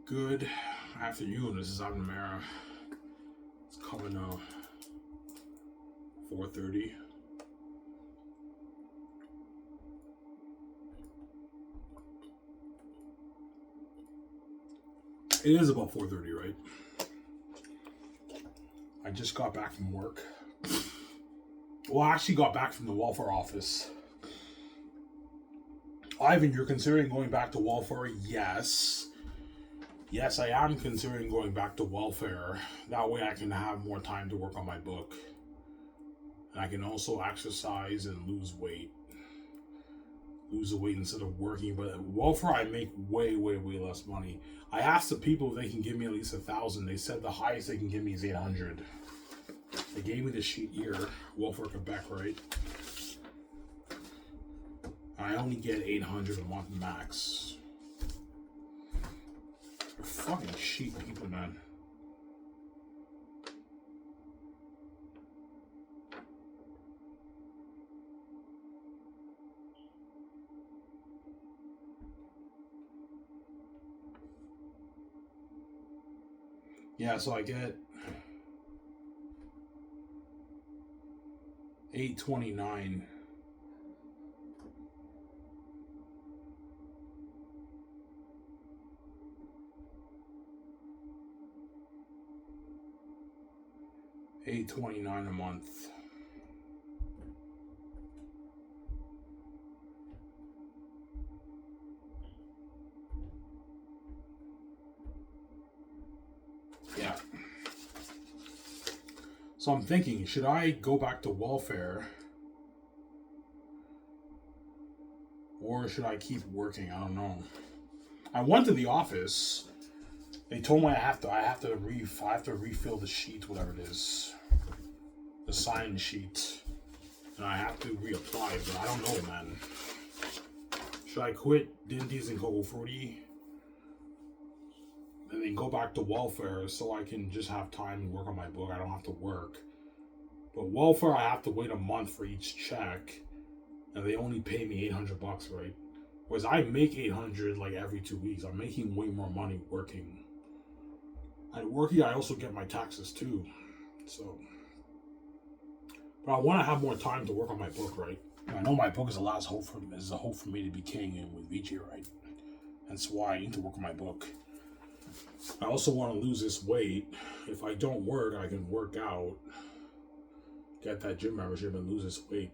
Good afternoon. This is Mara. It's coming 4:30. It is about 4:30, right? I just got back from work. Well, I actually got back from the welfare office. Ivan, you're considering going back to welfare? Yes. Yes, I am considering going back to welfare. That way I can have more time to work on my book. And I can also exercise and lose weight. Lose the weight instead of working. But at welfare, I make way less money. I asked the people if they can give me at least 1,000. They said the highest they can give me is 800. They gave me the sheet here, welfare Quebec, right? I only get 800 a month max. They're fucking cheap people, man. Yeah, so I get $8.29. $8.29 a month. Yeah. So I'm thinking, should I go back to welfare? Or should I keep working? I don't know. I went to the office. They told me I have to refill the sheet, whatever it is. The sign sheet. And I have to reapply, but I don't know, man. Should I quit Dinties and Cocoa Fruity? And then go back to welfare so I can just have time to work on my book. I don't have to work. But welfare, I have to wait a month for each check. And they only pay me $800, right? Whereas I make 800 like every 2 weeks. I'm making way more money working. And working, I also get my taxes too. So, but I want to have more time to work on my book, right? I know my book is the last hope for me. Is a hope for me to be king and with Vici, right? That's why I need to work on my book. I also want to lose this weight. If I don't work, I can work out, get that gym membership, and lose this weight.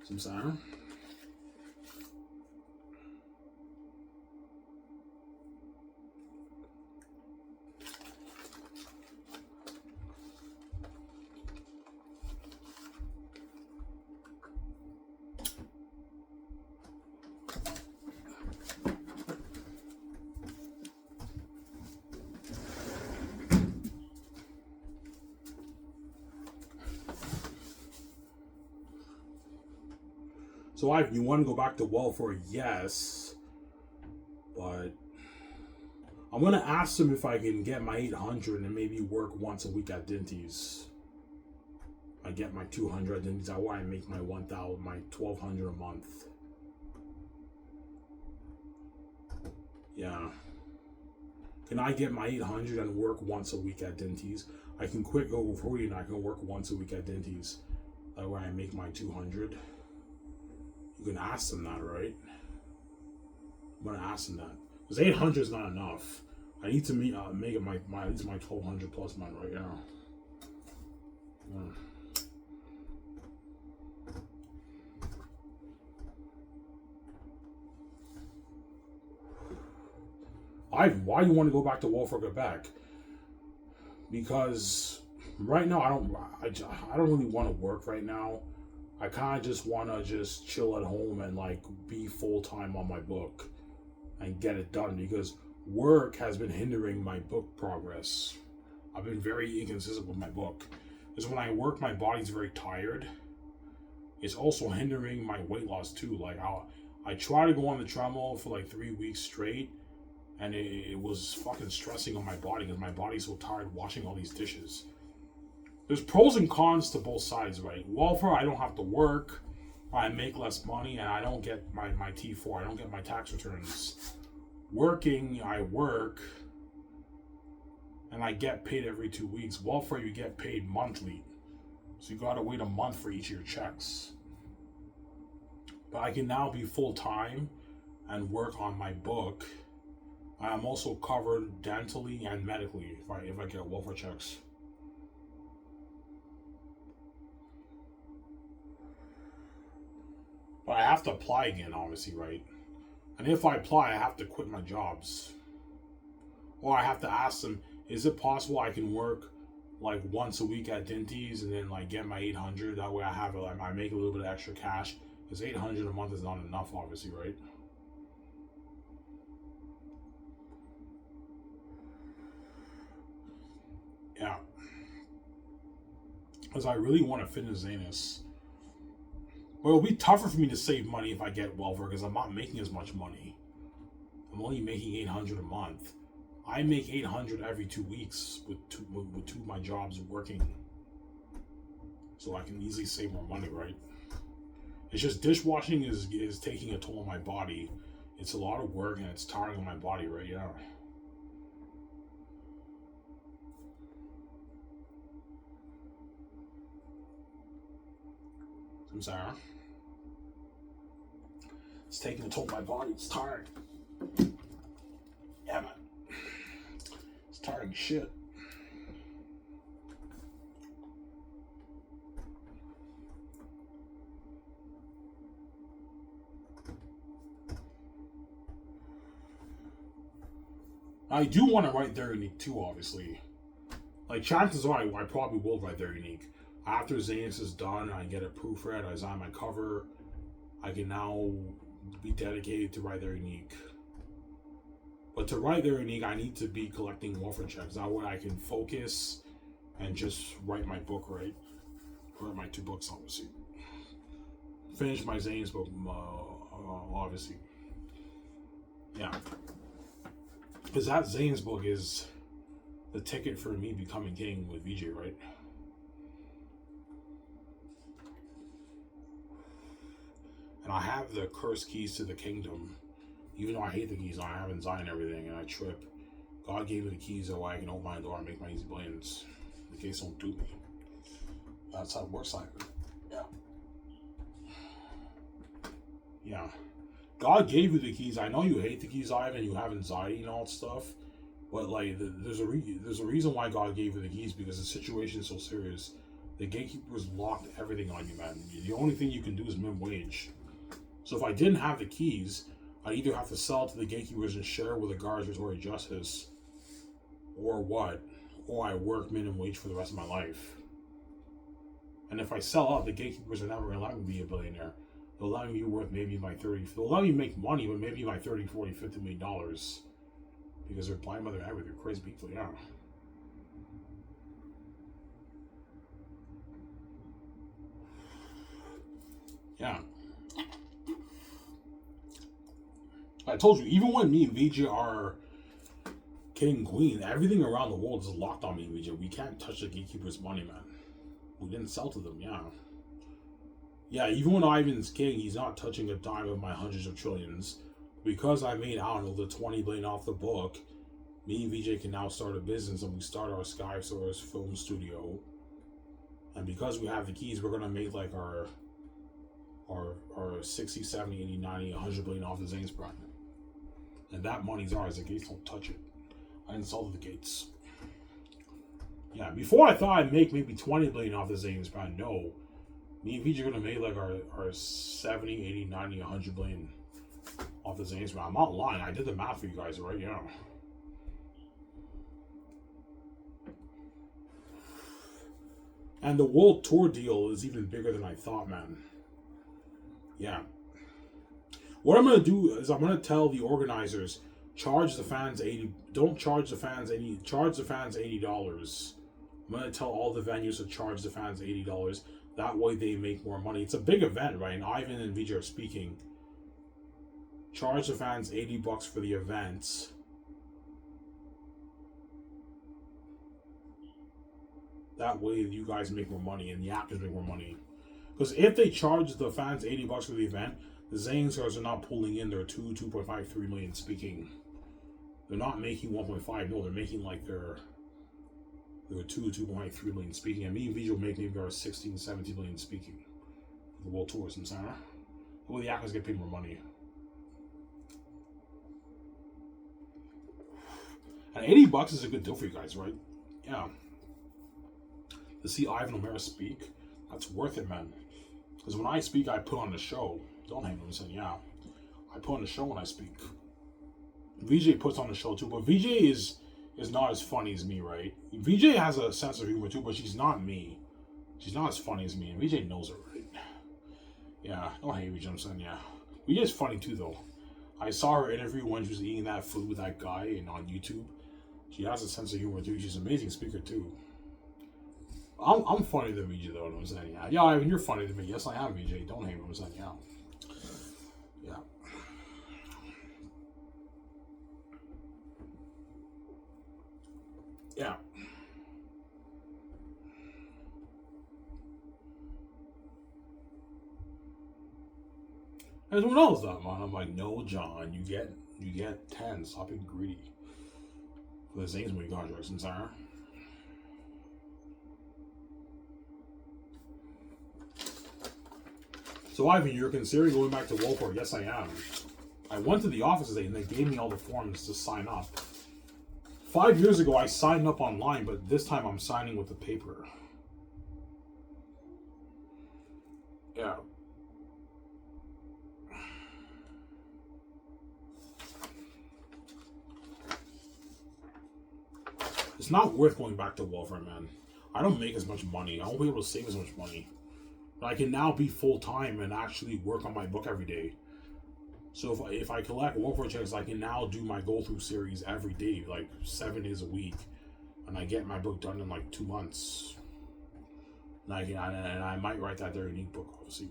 Some sour. So you want to go back to welfare? Yes. But I'm going to ask them if I can get my 800 and maybe work once a week at Dinties. I get my 200 at Dinties. I want to make my 1,000, my 1,200 a month. Yeah. Can I get my 800 and work once a week at Dinties? I can quit Go 40 and I can work once a week at Dinties. That way I make my 200. You can ask them that, right? I'm gonna ask them that because 800 is not enough. I need to make it my at least my 1,200 plus month right now. Why do you want to go back to welfare Quebec? Because right now I don't really want to work right now. I kind of just want to just chill at home and like be full-time on my book and get it done because work has been hindering my book progress. I've been very inconsistent with my book. Because when I work, my body's very tired. It's also hindering my weight loss too. Like I try to go on the treadmill for like 3 weeks straight and it was fucking stressing on my body because my body's so tired washing all these dishes. There's pros and cons to both sides, right? Welfare, I don't have to work, I make less money, and I don't get my T4, I don't get my tax returns. Working, I work, and I get paid every 2 weeks. Welfare, you get paid monthly. So you gotta wait a month for each of your checks. But I can now be full-time and work on my book. I'm also covered dentally and medically if I get welfare checks. But I have to apply again, obviously, right? And if I apply, I have to quit my jobs. Or I have to ask them, is it possible I can work like once a week at Dinty's and then like get my 800? That way I have like I make a little bit of extra cash. Because 800 a month is not enough, obviously, right? Yeah. Because I really want to finish Xanus. But it'll be tougher for me to save money if I get welfare because I'm not making as much money. I'm only making 800 a month. I make 800 every 2 weeks with two of my jobs working. So I can easily save more money, right? It's just dishwashing is taking a toll on my body. It's a lot of work and it's tiring on my body, right? Yeah. I'm sorry. It's taking a toll on my body. It's tired. Yeah, man. It's tiring shit. I do want to write their unique too, obviously. Like, chances are I probably will write their unique. After Xanus is done, I get a proofread, I design my cover, I can now be dedicated to write their unique. But to write their unique, I need to be collecting welfare checks. That way I can focus and just write my book right. Write my 2 books, obviously. Finish my Xanus book, obviously. Yeah. Because that Xanus book is the ticket for me becoming king with VJ, right? And I have the cursed keys to the kingdom. Even though I hate the keys, I have anxiety and everything, and I trip. God gave me the keys so I can open my door and make my easy billions. The case don't do me. That's how it works like it. Yeah. Yeah. God gave you the keys. I know you hate the keys, Ivan, and you have anxiety and all that stuff. But like, there's a reason why God gave you the keys, because the situation is so serious. The gatekeepers locked everything on you, man. The only thing you can do is minimum wage. So if I didn't have the keys, I'd either have to sell to the gatekeepers and share with the guards restorative justice, or what? Or I work minimum wage for the rest of my life. And if I sell out, the gatekeepers are never going to let me be a billionaire. They'll let me be worth maybe my 30. They'll let me make money, but maybe my 30, 40, 50 million dollars. Because they're blind by their habit. They're crazy people, yeah. Yeah. I told you, even when me and VJ are king and queen, everything around the world is locked on me and VJ. We can't touch the gatekeeper's money, man. We didn't sell to them, yeah. Yeah, even when Ivan's king, he's not touching a dime of my hundreds of trillions. Because I made, I don't know, the 20 billion off the book, me and VJ can now start a business, and we start our Sky Source film studio. And because we have the keys, we're gonna make like our 60, 70, 80, 90, 100 billion off the Zane's brand. And that money's ours. The gates don't touch it. I installed the gates. Yeah, before I thought I'd make maybe 20 billion off the Zane's brand. No. Me and VJ are gonna make like our 70, 80, 90, 100 billion off the Zane's brand. I'm not lying. I did the math for you guys, right? Yeah. And the world tour deal is even bigger than I thought, man. Yeah. What I'm gonna do is I'm gonna tell the organizers, charge the fans $80. Don't charge the fans $80. Charge the fans $80. I'm gonna tell all the venues to charge the fans $80. That way they make more money. It's a big event, right? And Ivan and VJ are speaking. Charge the fans $80 for the event. That way you guys make more money and the actors make more money. Because if they charge the fans $80 for the event, the Zane stars are not pulling in their 2.5, 3 million speaking. They're not making 1.5. No, they're making like they're 2.3 million speaking. And me and VJ will make maybe our 16, 17 million speaking. The world tours and center. Well, the actors get paid more money. And $80 is a good deal for you guys, right? Yeah. To see Ivan O'Meara speak, that's worth it, man. Because when I speak, I put on the show. Don't hang on, saying, yeah. I put on the show when I speak. VJ puts on the show too, but VJ is not as funny as me, right? VJ has a sense of humor too, but she's not me. She's not as funny as me, and VJ knows her, right? Yeah, don't hate VJ, I'm saying, yeah. VJ's funny too, though. I saw her interview when she was eating that food with that guy and on YouTube. She has a sense of humor too. She's an amazing speaker too. I'm funnier than VJ though, I'm saying, yeah. Yeah, Ivan, you're funnier than me. Yes, I am, VJ. Don't hate me, I'm saying, yeah. Yeah. Yeah. Everyone else that, man. I'm like, no, John, you get 10. Stop being greedy. For the Zane's movie contracts, I'm sorry. So, Ivan, you're considering going back to Walport? Yes, I am. I went to the office today and they gave me all the forms to sign up. 5 years ago, I signed up online, but this time I'm signing with the paper. Yeah. It's not worth going back to welfare, man. I don't make as much money. I won't be able to save as much money. But I can now be full-time and actually work on my book every day. So if I collect welfare checks, I can now do my go-through series every day, like 7 days a week. And I get my book done in like 2 months. And I might write that very unique book, obviously.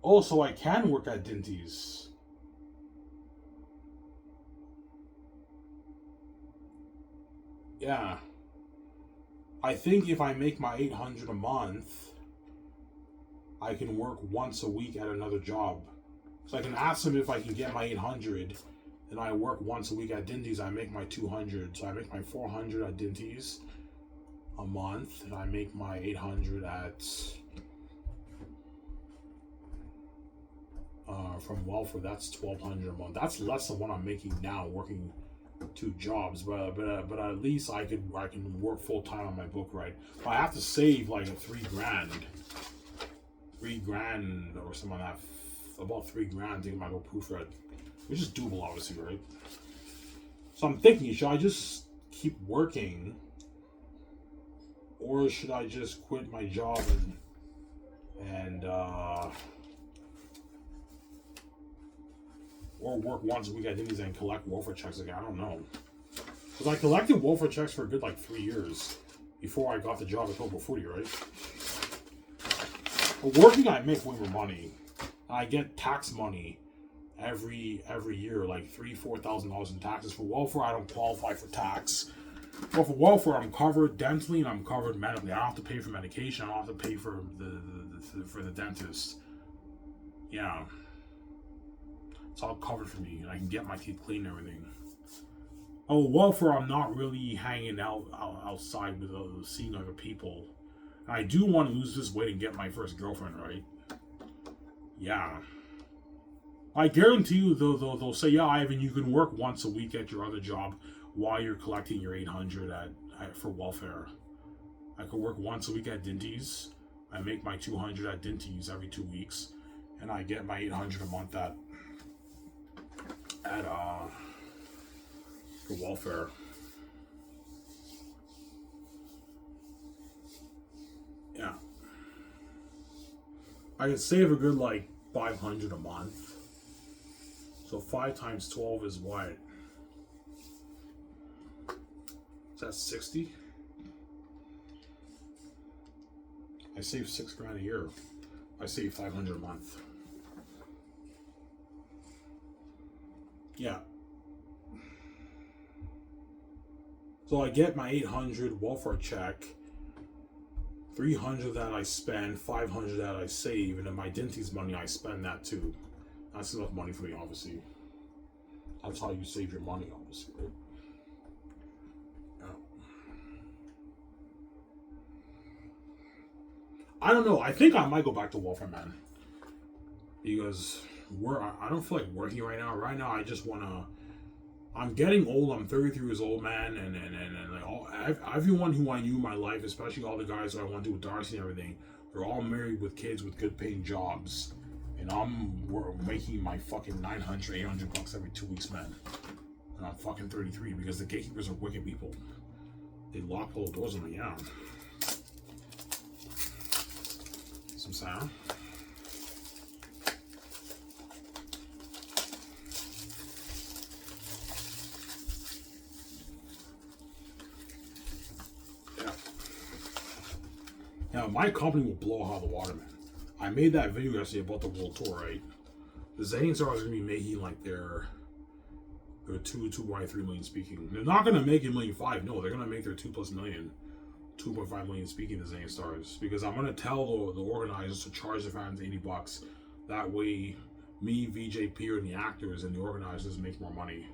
Also, I can work at Dinty's. Yeah. I think if I make my $800 a month, I can work once a week at another job. So I can ask them if I can get my 800, and I work once a week at Dinty's. I make my 200, so I make my 400 at Dinty's a month, and I make my 800 at from welfare. That's 1,200 a month. That's less than what I'm making now working 2 jobs, but at least I can work full time on my book, right? But I have to save like $3,000 or something like that, about $3,000 to get my book proofread, which is doable, obviously, right? So I'm thinking, should I just keep working, or should I just quit my job and or work once a week at Dinty's and collect welfare checks again? I don't know. Because I collected welfare checks for a good like 3 years before I got the job at Coco Foodie, right? But working, I make way more money. I get tax money every year, like $3,000-4,000 in taxes. For welfare, I don't qualify for tax. But for welfare, I'm covered dentally and I'm covered medically. I don't have to pay for medication. I don't have to pay for the dentist. Yeah. It's all covered for me, and I can get my teeth clean and everything. Oh, welfare, I'm not really hanging outside with seeing other people. And I do want to lose this weight and get my first girlfriend, right? Yeah. I guarantee you, they'll say, yeah, Ivan, you can work once a week at your other job while you're collecting your 800 for welfare. I could work once a week at Dinty's. I make my 200 at Dinty's every 2 weeks, and I get my 800 a month for welfare. I could save a good like 500 a month. So 5 times 12 is what? Is that 60? I save $6,000 a year. I save 500 a month. Yeah. So I get my 800 welfare check, 300 that I spend, 500 that I save, and then my Dinty's money I spend that too. That's enough money for me, obviously. That's how you save your money, obviously, right? Yeah. I don't know. I think I might go back to welfare, man, because I don't feel like working right now. Right now, I just wanna. I'm getting old. I'm 33 years old, man, and like everyone who I knew in my life, especially all the guys that I went to with Darcy and everything, they're all married with kids with good paying jobs, and we're making my fucking 900, 800 bucks every 2 weeks, man. And I'm fucking 33 because the gatekeepers are wicked people. They lock all the doors on me, yeah. Some sound. Now, my company will blow out of the water, man. I made that video yesterday about the world tour, right? The Xanus are going to be making like their 2.3 million speaking. They're not going to make $1.5 million. No, they're going to make their 2+ million, 2.5 million speaking the Xanus stars. Because I'm going to tell the organizers to charge the fans $80. That way, me, VJ, Peter, and the actors and the organizers make more money.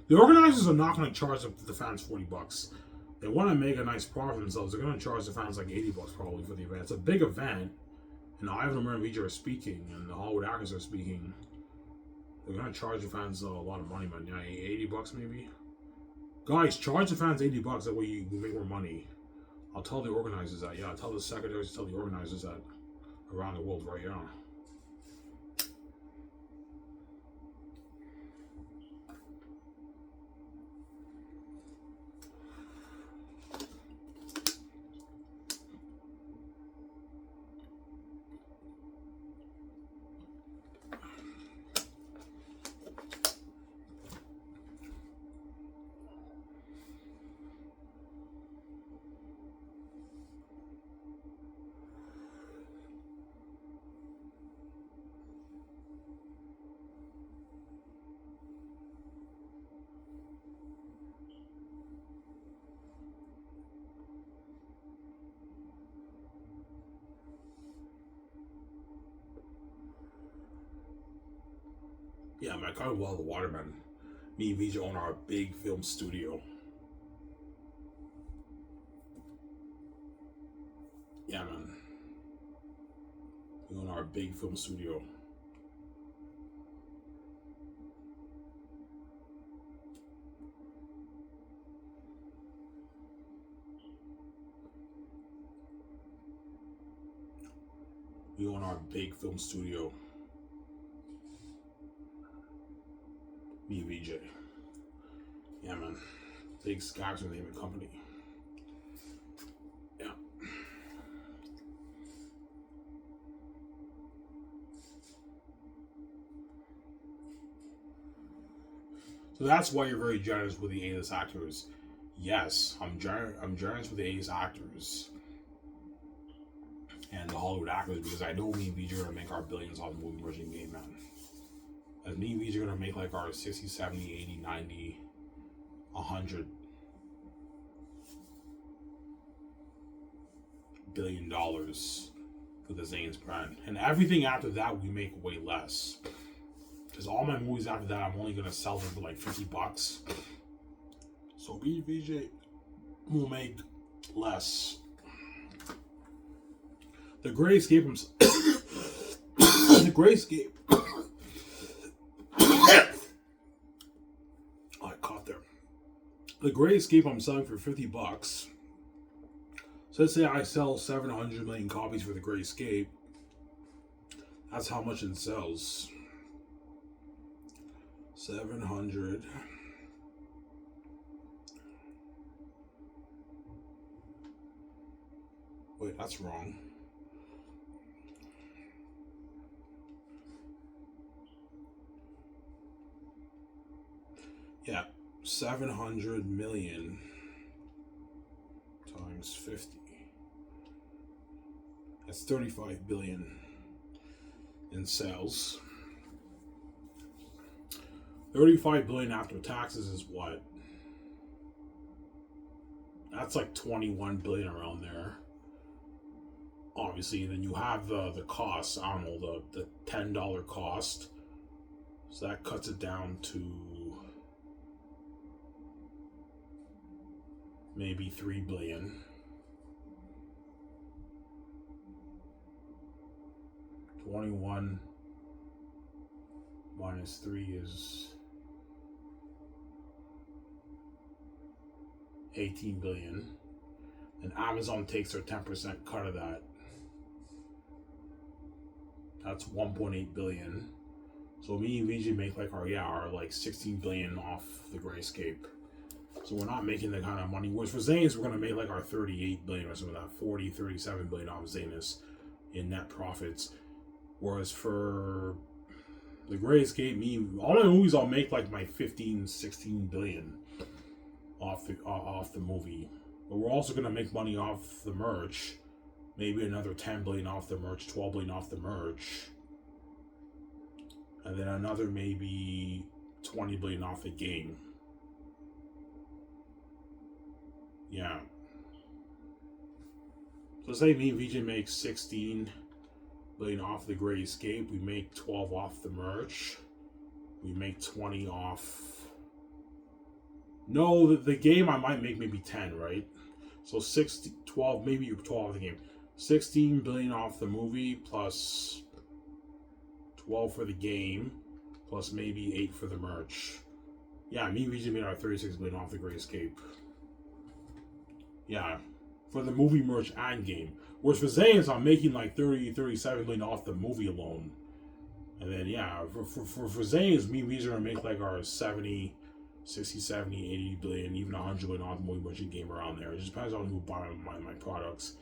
The organizers are not going to charge the fans $40. They want to make a nice profit themselves. They're going to charge the fans like $80 probably for the event. It's a big event. And Ivan and VJ are speaking, and the Hollywood actors are speaking. They're going to charge the fans a lot of money, man. Yeah, $80 maybe. Guys, charge the fans $80. That way you can make more money. I'll tell the organizers that. Yeah, I'll tell the secretaries, tell the organizers that around the world right now. Yeah, man, I got well the waterman. Me and VJ own our big film studio. Yeah, man. We own our big film studio. We own our big film studio. Me and VJ. Yeah, man. Big Sky's the name of the company. Yeah. So that's why you're very generous with the A-list actors. Yes, I'm generous with the A-list actors and the Hollywood actors because I know me and VJ are gonna make our billions on the movie merging game, man. As me and VJ are gonna make like our 60, 70, 80, 90, 100 billion dollars for the Zane's brand. And everything after that we make way less. Because all my movies after that I'm only gonna sell them for like $50. So me and VJ will make less. The Great Escape the Great Escape I caught there. The Great Escape I'm selling for $50. So let's say I sell 700 million copies for The Great Escape. That's how much it sells. 700. Wait, that's wrong. 700 million times 50. That's 35 billion in sales. 35 billion after taxes is what? That's like 21 billion around there. Obviously, then you have the cost. I don't know, the $10 cost. So that cuts it down to maybe 3 billion. 21 minus 3 is 18 billion. And Amazon takes their 10% cut of that. That's 1.8 billion. So me and VJ make like our like 16 billion off the Grayscape. So we're not making the kind of money. Whereas for Xanus, we're gonna make like our 38 billion or something like that, 40, 37 billion off Xanus in net profits. Whereas for the Grayscape, all my movies I'll make like my 15, 16 billion off the movie. But we're also gonna make money off the merch. Maybe another 10 billion off the merch, 12 billion off the merch. And then another maybe 20 billion off the game. Yeah. So say me and VJ make 16 billion off the Grayscape. We make 12 off the merch. We make 20 off. No, the game I might make maybe 10, right? So 12, maybe 12 off the game. 16 billion off the movie plus 12 for the game plus maybe 8 for the merch. Yeah, me and VJ made our 36 billion off the Grayscape. Yeah, for the movie merch and game. Whereas for Xanus, I'm making like 37 billion off the movie alone. And then yeah, for Xanus, me and VJ are gonna make like our 70, 60, 70, 80 billion, even 100 billion off the movie merch and game around there. It just depends on who buys my products.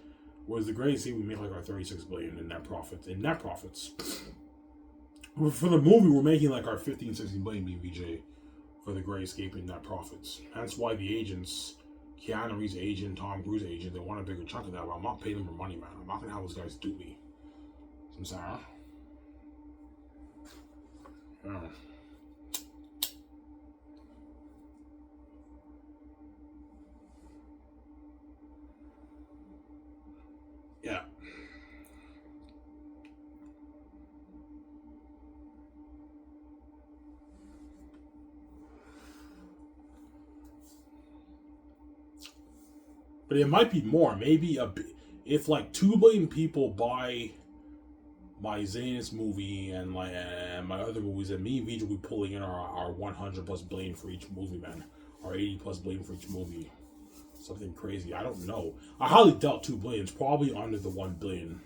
Whereas the Grayscape, we make like our 36 billion in net profits. For the movie, we're making like our 15, 16 billion BVJ for the Grayscape in net profits. That's why the agents, Keanu Reeves' agent, Tom Cruise agent, they want a bigger chunk of that, but I'm not paying them for money, man. I'm not gonna have those guys do me. I'm sorry. Yeah. Yeah. But it might be more. Maybe if like 2 billion people buy my Xanus movie and my other movies, and me and VJ will be pulling in our 100 plus billion for each movie, man. Our 80 plus billion for each movie. Something crazy. I don't know. I highly doubt 2 billion. It's probably under the 1 billion.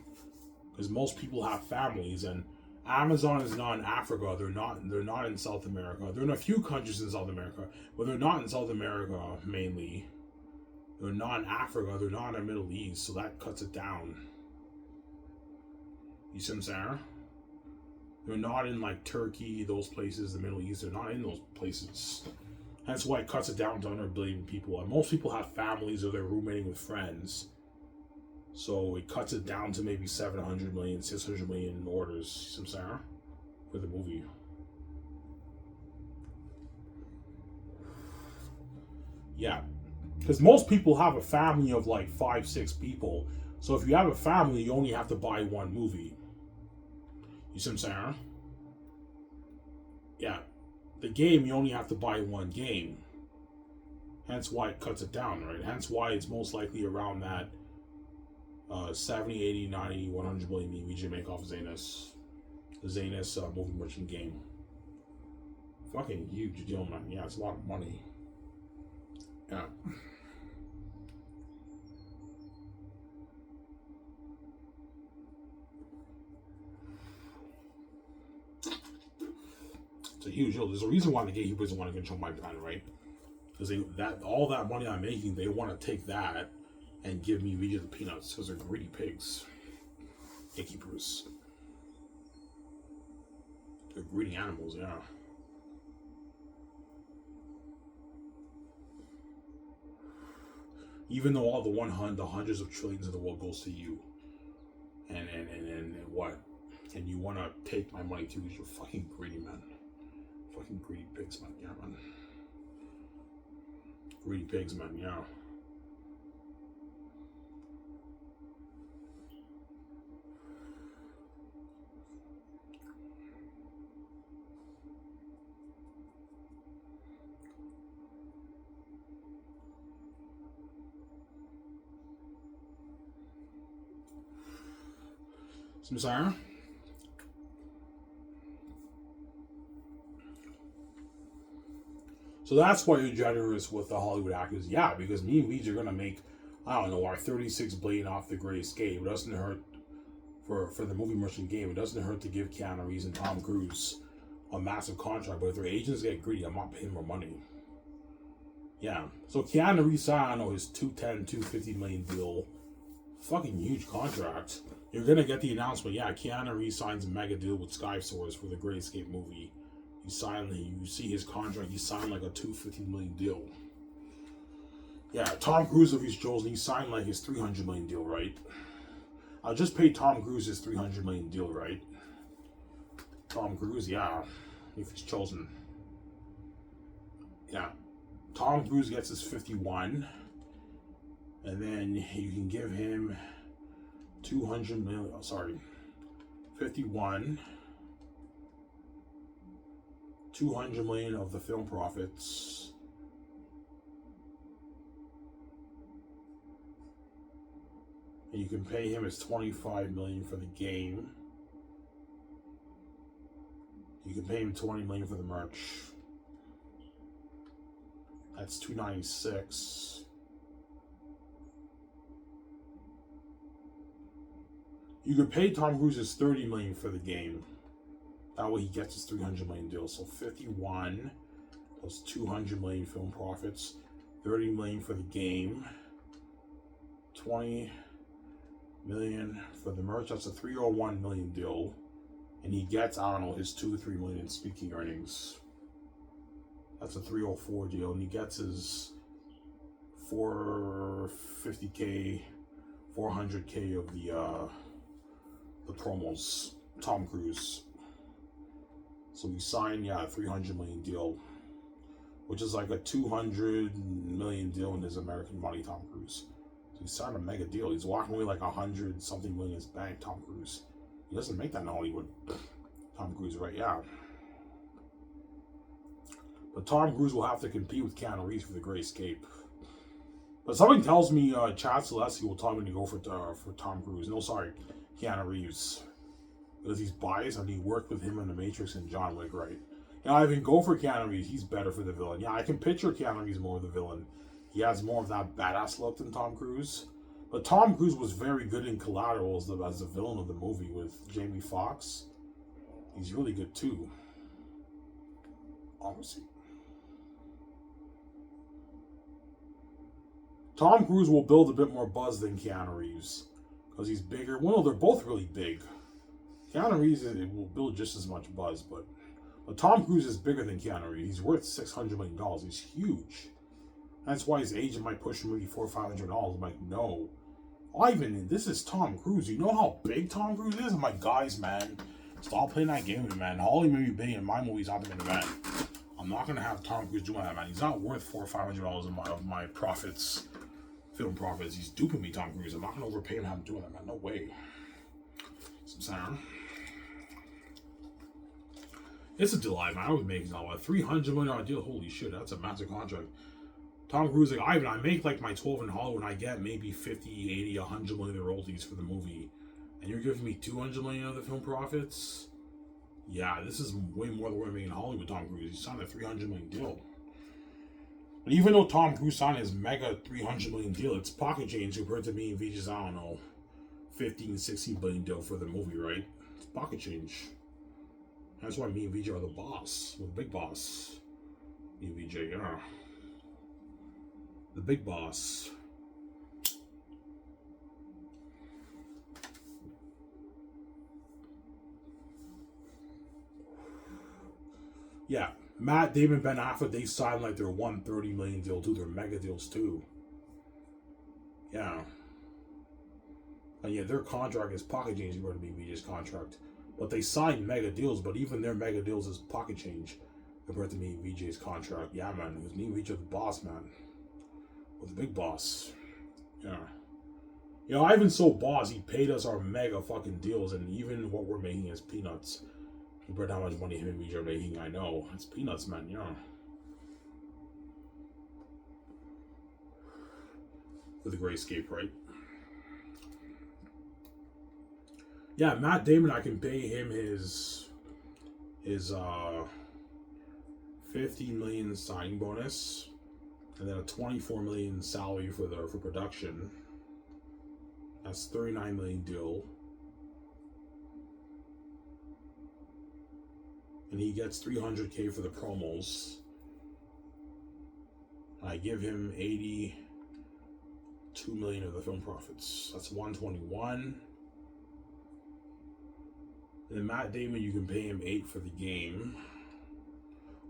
Because most people have families, and Amazon is not in Africa. They're not in South America. They're in a few countries in South America, but they're not in South America mainly. They're not in Africa. They're not in the Middle East, so that cuts it down. You see what I'm saying? They're not in like Turkey, those places, the Middle East. They're not in those places. That's why it cuts it down to under a billion people. And most people have families or they're roommating with friends. So it cuts it down to maybe 700 million, 600 million orders. You see what I'm saying? For the movie. Yeah. Because most people have a family of like 5, 6 people. So if you have a family, you only have to buy one movie. You see what I'm saying? Yeah. The game, you only have to buy one game. Hence why it cuts it down, right? Hence why it's most likely around that 70, 80, 90, 100 billion we should make off Xanus. The Xanus movie merchant game. Fucking huge deal, man. Yeah, it's a lot of money. Yeah. It's a huge deal. There's a reason why the gatekeepers want to control my brand, right? Because all that money I'm making, they want to take that and give me the peanuts because they're greedy pigs. Gatekeepers. They're greedy animals, yeah. Even though all the hundreds of trillions of the world goes to you. And what? And you want to take my money too because you're fucking greedy, man. Fucking greedy pigs, man. Yeah, man. Greedy pigs, man. Yeah. Samsara? So that's why you're generous with the Hollywood actors. Yeah, because me and Weege are gonna make, I don't know, our 36 billion off the Great Escape. It doesn't hurt for the movie merchant game. It doesn't hurt to give Keanu Reeves and Tom Cruise a massive contract. But if their agents get greedy, I'm not paying more money. Yeah. So Keanu Reeves, I don't know, his 250 million deal, fucking huge contract. You're gonna get the announcement. Yeah, Keanu Reeves signs a mega deal with Sky Source for the Great Escape movie. You see his contract, he signed like a 250 million deal. Yeah, Tom Cruise, if he's chosen, he signed like his 300 million deal, right? I'll just pay Tom Cruise his 300 million deal, right? Tom Cruise, yeah, if he's chosen. Yeah, Tom Cruise gets his 51, and then you can give him 200 million, 51. 200 million of the film profits. And you can pay him his 25 million for the game. You can pay him 20 million for the merch. That's 296. You could pay Tom Cruise his 30 million for the game. That way he gets his 300 million deal. So 51 plus 200 million film profits, 30 million for the game, 20 million for the merch. That's a 301 million deal. And he gets, I don't know, his 2 or 3 million in speaking earnings. That's a 304 deal. And he gets his 450K, 400K of the promos. Tom Cruise. So he signed, a 300 million deal, which is like a 200 million deal in his American money, Tom Cruise. So he signed a mega deal. He's walking away like 100 something million in his bank, Tom Cruise. He doesn't make that in Hollywood. Tom Cruise, right? Yeah. But Tom Cruise will have to compete with Keanu Reeves for the Great Escape. But something tells me Chad Zaleski will tell me to go for Tom Cruise. No, sorry, Keanu Reeves. Because he's biased and he worked with him in The Matrix and John Wick, right? Yeah, I even go for Keanu Reeves. He's better for the villain. Yeah, I can picture Keanu Reeves more of the villain. He has more of that badass look than Tom Cruise. But Tom Cruise was very good in Collateral as the villain of the movie with Jamie Foxx. He's really good too. Honestly. Tom Cruise will build a bit more buzz than Keanu Reeves. Because he's bigger. Well, they're both really big. Keanu Reeves will build just as much buzz, but Tom Cruise is bigger than Keanu Reeves. He's worth $600 million. He's huge. That's why his agent might push him maybe $400 or $500. I'm like, no. Ivan, this is Tom Cruise. You know how big Tom Cruise is? I'm like, guys, man, stop playing that game with me, man. Holly may be big and my movie's not the main event. I'm not going to have Tom Cruise doing that, man. He's not worth $400 or $500 of my profits, film profits. He's duping me, Tom Cruise. I'm not going to overpay him to have him doing that, man. No way. Some sound. It's a delight, man. I was making a $300 million deal. Holy shit, that's a massive contract. Tom Cruise, like, Ivan, I make like my 12 in Hollywood and I get maybe 50, 80, 100 million of the royalties for the movie. And you're giving me 200 million of the film profits? Yeah, this is way more than we're making in Hollywood, Tom Cruise. He signed a 300 million deal. But even though Tom Cruise signed his mega 300 million deal, it's pocket change compared to me and Vijay's, I don't know, 15, 16 billion deal for the movie, right? It's pocket change. That's why me and Vijay are the boss. We're the big boss. Me and Vijay, yeah. The big boss. Yeah, Matt Damon, Ben Affleck, they signed like their 130 million deal too. Their mega deals too. Yeah. And yeah, their contract is pocket change compared to VJ's contract. But they signed mega deals, but even their mega deals is pocket change compared to me and VJ's contract. Yeah, man. Because me and VJ are the boss, man. With the big boss. Yeah. You know, Ivan's so boss, he paid us our mega fucking deals, and even what we're making is peanuts. Compared to how much money him and VJ are making, I know. It's peanuts, man, yeah. For the Grayscape, right? Yeah, Matt Damon, I can pay him his 15 million signing bonus, and then a 24 million salary for production. That's 39 million deal. And he gets 300K for the promos. I give him 82 million of the film profits. That's 121. And then Matt Damon, you can pay him 8 for the game.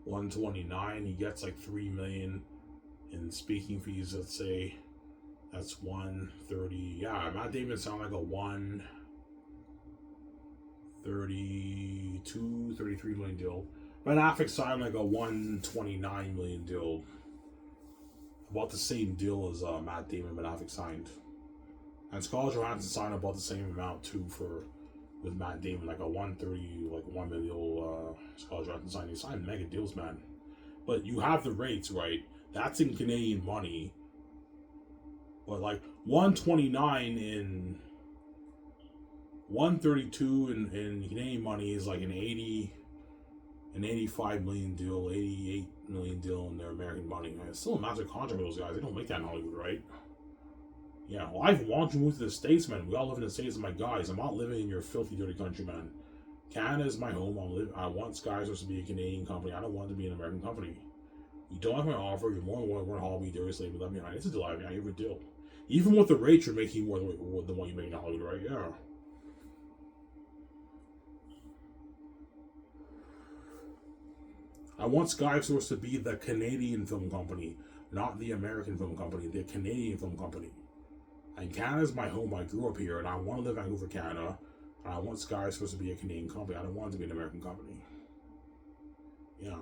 129. He gets like 3 million in speaking fees, let's say. That's 130. Yeah, Matt Damon sound like a 132, 33 million deal. Ben Affleck signed like a 129 million deal. About the same deal as Matt Damon, Ben Affleck signed. And Scarlett Johansson signed about the same amount too with Matt Damon, like a 130, like 1 million Scarlett Johansson signed. He signed mega deals, man. But you have the rates, right? That's in Canadian money. But like 129 in 132 in Canadian money is like an 85 million deal, 88 million deal in their American money. It's still a massive contract with those guys. They don't make that in Hollywood, right? Yeah, well, I've wanted to move to the States, man. We all live in the States, my guys. I'm not living in your filthy, dirty country, man. Canada is my home. I want Skysers to be a Canadian company. I don't want it to be an American company. You don't have my offer. You're more than willing to haul me seriously, but let me behind. It's a deal. I have a deal. Even with the rates, you're making more than what you make in Hollywood, right? Yeah. I want Skysource to be the Canadian film company, not the American film company, the Canadian film company. And Canada's my home. I grew up here, and I want to live in Vancouver, Canada. And I want Skysource to be a Canadian company. I don't want it to be an American company. Yeah.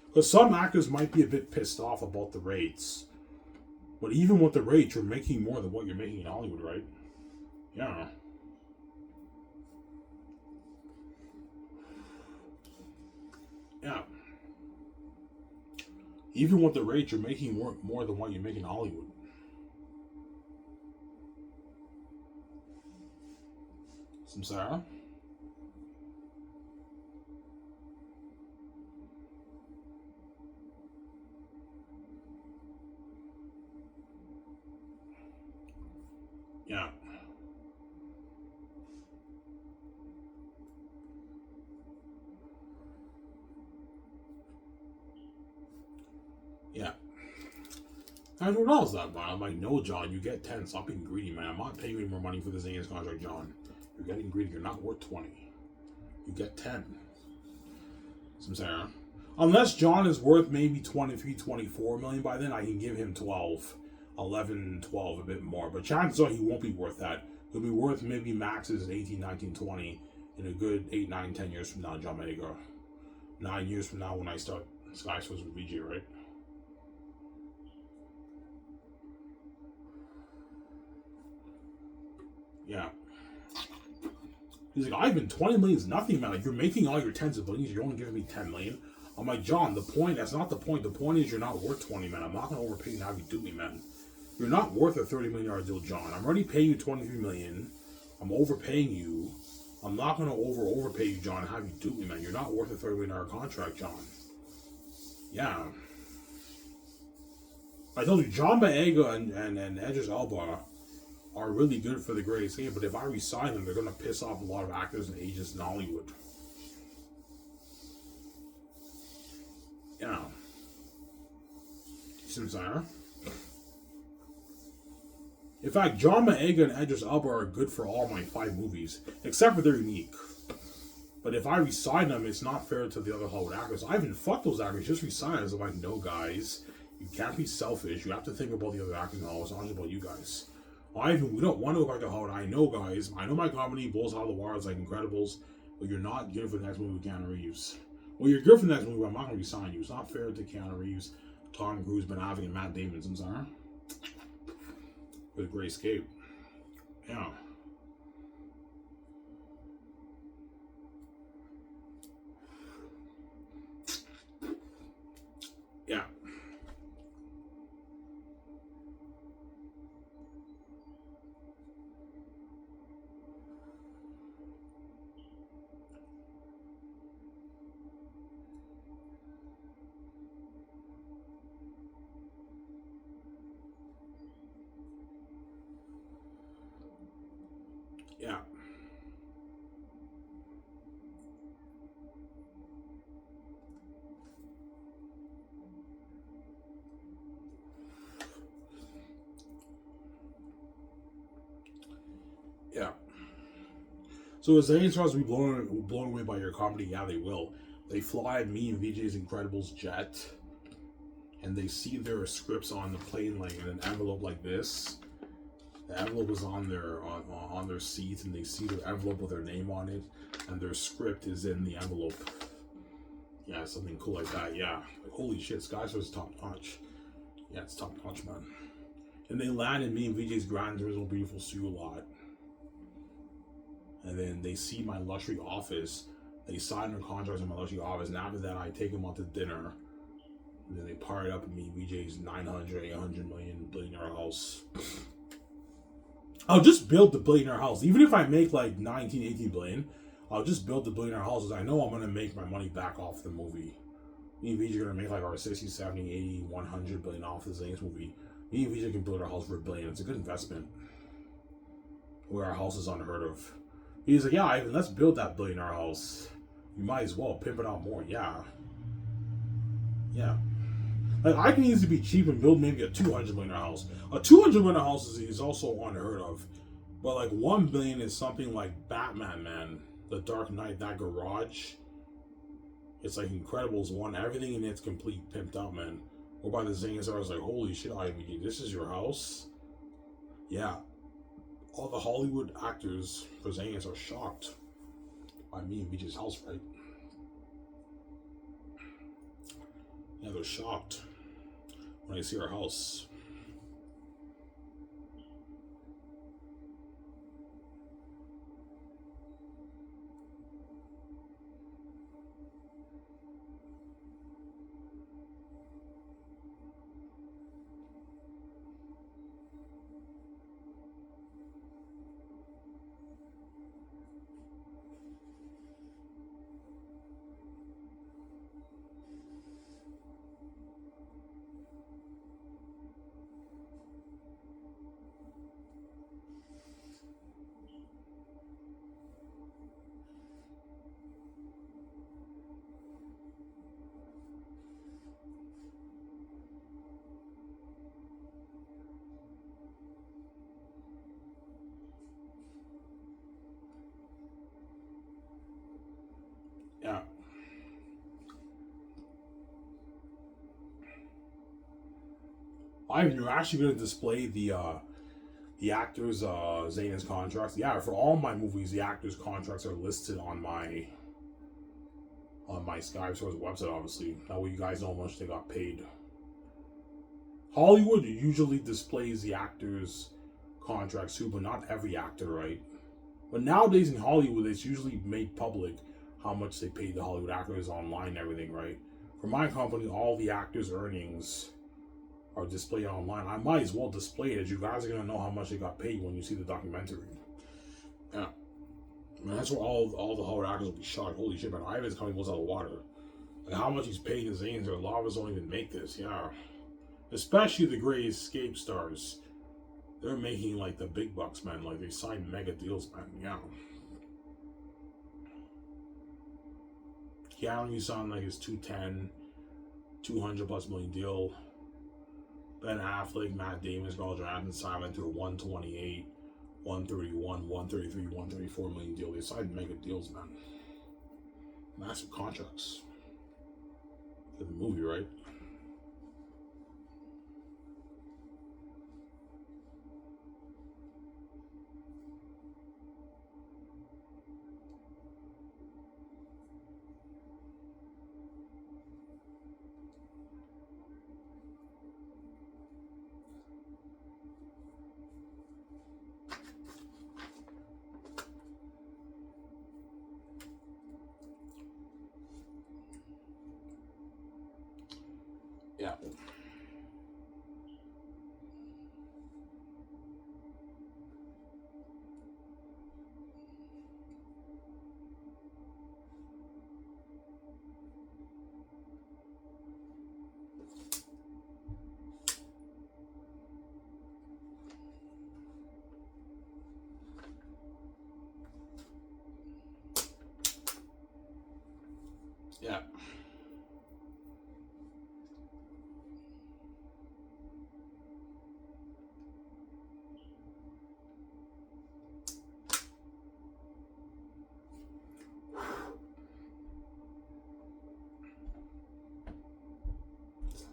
Because some actors might be a bit pissed off about the rates. But even with the rates, you're making more than what you're making in Hollywood, right? Yeah. Yeah. Even with the rates, you're making more than what you make in Hollywood. Some Sarah? Yeah. Yeah. And what else that, man? I'm like, no, John, you get 10. Stop being greedy, man. I'm not paying you any more money for this Xanus contract, John. You're getting greedy. You're not worth 20. You get 10. Some Sarah. Unless John is worth maybe 23, 24 million by then, I can give him 12, 11, 12, a bit more. But chances are he won't be worth that. He'll be worth maybe maxes 18, 19, 20 in a good 8, 9, 10 years from now, John Medigo. 9 years from now when I start Skysource with VG, right? Yeah. He's like, Ivan, 20 million is nothing, man. Like, you're making all your tens of billions, you're only giving me 10 million. I'm like, John, that's not the point. The point is you're not worth 20, man. I'm not going to overpay you and have you do me, man. You're not worth a $30 million deal, John. I'm already paying you 23 million. I'm overpaying you. I'm not going to overpay you, John, and have you do me, man. You're not worth a $30 million contract, John. Yeah. I told you, John Boyega and Idris Elba are really good for the greatest game, but if I resign them, they're going to piss off a lot of actors and agents in Hollywood. Yeah. See what I'm saying? In fact, John Boyega and Idris Elba are good for all my 5 movies, except for they're unique. But if I resign them, it's not fair to the other Hollywood actors. I haven't fucked those actors, just resign them. I'm like, no, guys, You can't be selfish. You have to think about the other actors and all. It's not just about you guys. We don't want to go back to Hollywood. I know, guys. I know my comedy blows out of the water. It's like Incredibles, but you're not good for the next movie with Keanu Reeves. Well, you're good for the next movie, but I'm not going to resign you. It's not fair to Keanu Reeves, Tom Cruise, Ben Affleck, and Matt Damon. I'm sorry. With a great escape. Yeah. Yeah. Yeah. Yeah. So as aliens tries to be blown away by your comedy, yeah, they will. They fly me and VJ's Incredibles jet, and they see their scripts on the plane, like in an envelope like this. The envelope is on their seat, and they see their envelope with their name on it, and their script is in the envelope. Yeah, something cool like that. Yeah, like, holy shit, Skyscraper's top notch. Yeah, it's top notch, man. And they land in me and VJ's Grand Turismo Beautiful Sue lot. And then they see my luxury office. They sign their contracts in my luxury office. And after that, I take them out to dinner. And then they part up with me, VJ's 900, 800 million billionaire house. I'll just build the billionaire house. Even if I make like 19, 18 billion, I'll just build the billionaire house because I know I'm going to make my money back off the movie. Me and VJ are going to make like our 60, 70, 80, 100 billion off this next movie. Me and VJ can build our house for $1 billion. It's a good investment. Where our house is unheard of. He's like, yeah, Ivan, let's build that billionaire house. You might as well pimp it out more. Yeah. Yeah. Like, I can easily be cheap and build maybe a 200 million house. A 200 million house is also unheard of. But like 1 billion is something like Batman, man. The Dark Knight, that garage. It's like Incredibles 1. Everything in it's complete pimped out, man. Or by the Xanus, I was like, holy shit, Ivy, this is your house? Yeah. All the Hollywood actors for Xanus are shocked by me and VJ's house, right? Yeah, they're shocked when I see our house. Yeah. Ivan, you're actually going to display the actors' Xanus contracts. Yeah, for all my movies, the actors' contracts are listed on my Sky Source website. Obviously, that way you guys know how much they got paid. Hollywood usually displays the actors' contracts too, but not every actor, right? But nowadays in Hollywood, it's usually made public how much they pay the Hollywood actors online and everything, right? For my company, all the actors' earnings are displayed online. I might as well display it as you guys are going to know how much they got paid when you see the documentary. Yeah. I mean, that's where all the Hollywood actors will be shocked. Holy shit, man, Ivan's coming blows out of the water. Like how much he's paid in Zanes, or a lot of us don't even make this, yeah. Especially the Great Escape stars. They're making like the big bucks, man. Like they signed mega deals, man. Yeah. Keanu signed like his 200 plus million deal. Ben Affleck, Matt Damon, Scarlett Johansson signed into a 128, 131, 133, 134 million deal. They signed mega deals, man. Massive contracts for the movie, right? Yeah. Yeah.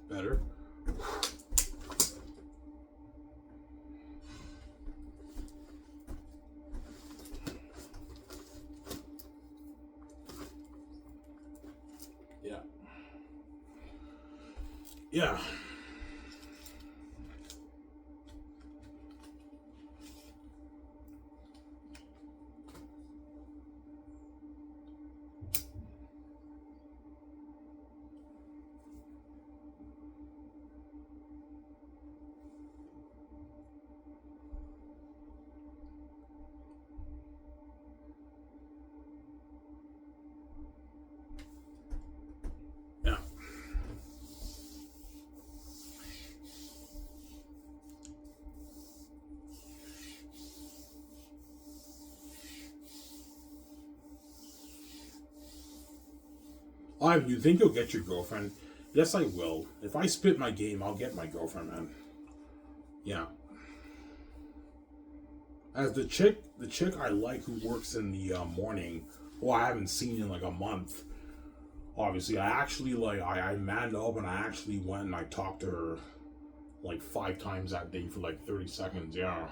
Better. Yeah. Yeah. Yeah. You think you'll get your girlfriend? Yes, I will. If I spit my game, I'll get my girlfriend, man. Yeah. As the chick I like who works in the morning, who I haven't seen in like a month. Obviously, I actually I manned up and I actually went and I talked to her like 5 times that day for like 30 seconds. Yeah.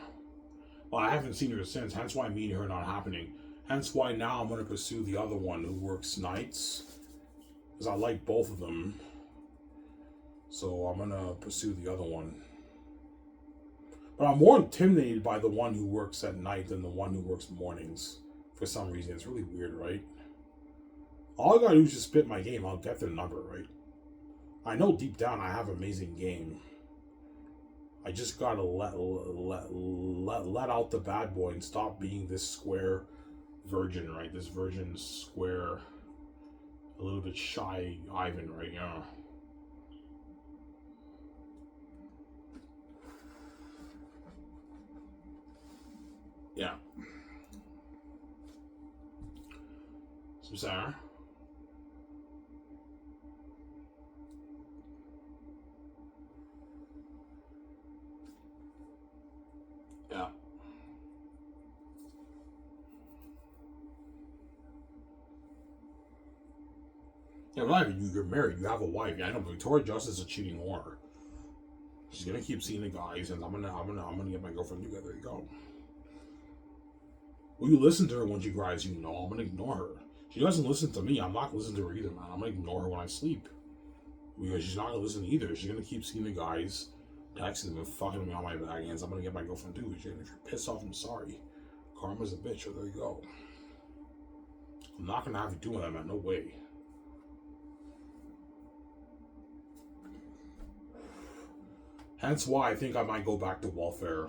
Well, I haven't seen her since. Hence why me and her not happening. Hence why now I'm gonna pursue the other one who works nights, because I like both of them. So I'm gonna pursue the other one. But I'm more intimidated by the one who works at night than the one who works mornings. For some reason, it's really weird, right? All I gotta do is just spit my game. I'll get their number, right? I know deep down I have amazing game. I just gotta let out the bad boy and stop being this square virgin, right? This virgin square, a little bit shy Ivan, right? Yeah. Yeah. So Sarah. Yeah. Yeah, but Ivan, you're married. You have a wife. Yeah, I know. But Victoria Justice is a cheating whore. She's gonna keep seeing the guys, and I'm gonna get my girlfriend together. There you go. Will you listen to her when she cries? You know, I'm gonna ignore her. She doesn't listen to me. I'm not gonna listen to her either, man. I'm gonna ignore her when I sleep because she's not gonna listen either. She's gonna keep seeing the guys, texting them, and fucking me on my back ends. I'm gonna get my girlfriend too. If you're pissed off, I'm sorry. Karma's a bitch. So there you go. I'm not gonna have you doing that, man. No way. Hence why I think I might go back to welfare.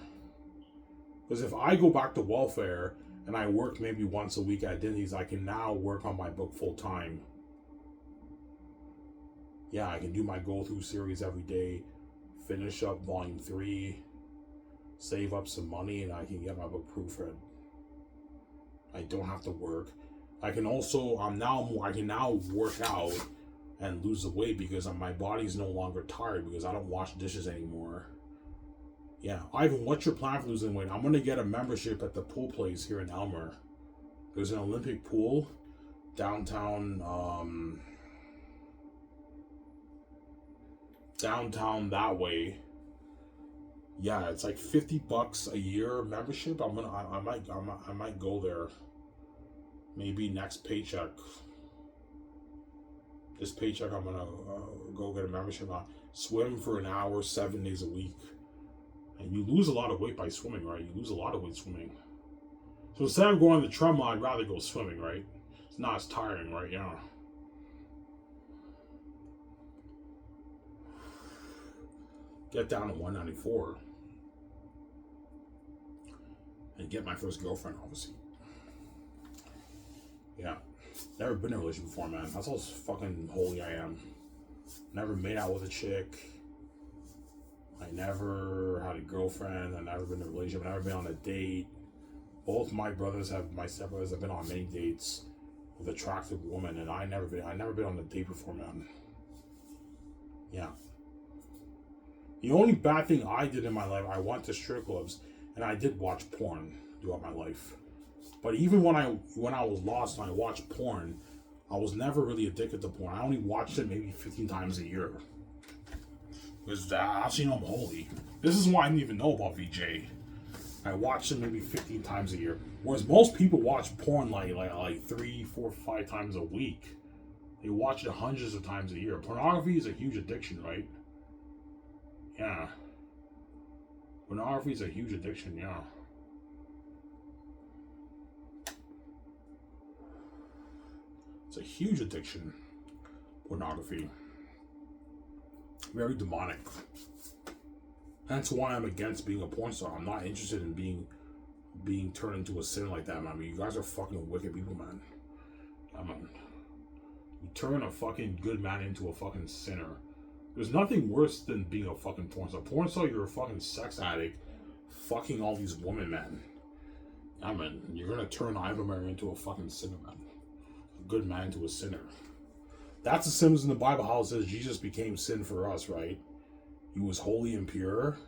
Because if I go back to welfare and I work maybe once a week at Disney's, I can now work on my book full time. Yeah, I can do my go through series every day, finish up volume 3, save up some money, and I can get my book proofread. I don't have to work. I can also I can now work out and lose the weight because my body's no longer tired because I don't wash dishes anymore. Yeah, Ivan, what's your plan for losing weight? I'm gonna get a membership at the pool place here in Elmer. There's an Olympic pool downtown, downtown that way. Yeah, it's like $50 a year membership. I might go there. Maybe next paycheck. This paycheck, I'm gonna go get a membership. Swim for an hour, 7 days a week. And you lose a lot of weight by swimming, right? You lose a lot of weight swimming. So instead of going on the treadmill, I'd rather go swimming, right? It's not as tiring, right? Yeah. get down to 194, and get my first girlfriend, obviously. Yeah. Never been in a relationship before, man. That's how fucking holy I am. Never made out with a chick. I never had a girlfriend. I've never been in a relationship. I've never been on a date. Both my stepbrothers have been on many dates with attractive women, and I never been on a date before, man. Yeah. The only bad thing I did in my life, I went to strip clubs, and I did watch porn throughout my life. But even when I was lost and I watched porn, I was never really addicted to porn. I only watched it maybe 15 times a year. Because actually, I'm holy. This is why I didn't even know about VJ. I watched it maybe 15 times a year. Whereas most people watch porn like 3, 4, 5 times a week. They watch it hundreds of times a year. Pornography is a huge addiction, right? Yeah. Pornography is a huge addiction, yeah. It's a huge addiction. Pornography. Very demonic. That's why I'm against being a porn star. I'm not interested in being turned into a sin like that, man. I mean, you guys are fucking wicked people, man. I mean, you turn a fucking good man into a fucking sinner. There's nothing worse than being a fucking porn star. Porn star, you're a fucking sex addict, fucking all these women, man. I mean, you're gonna turn Ivan Mary into a fucking sinner, man. A good man into a sinner. That's the symbols in the Bible, how it says Jesus became sin for us, right? He was holy and pure.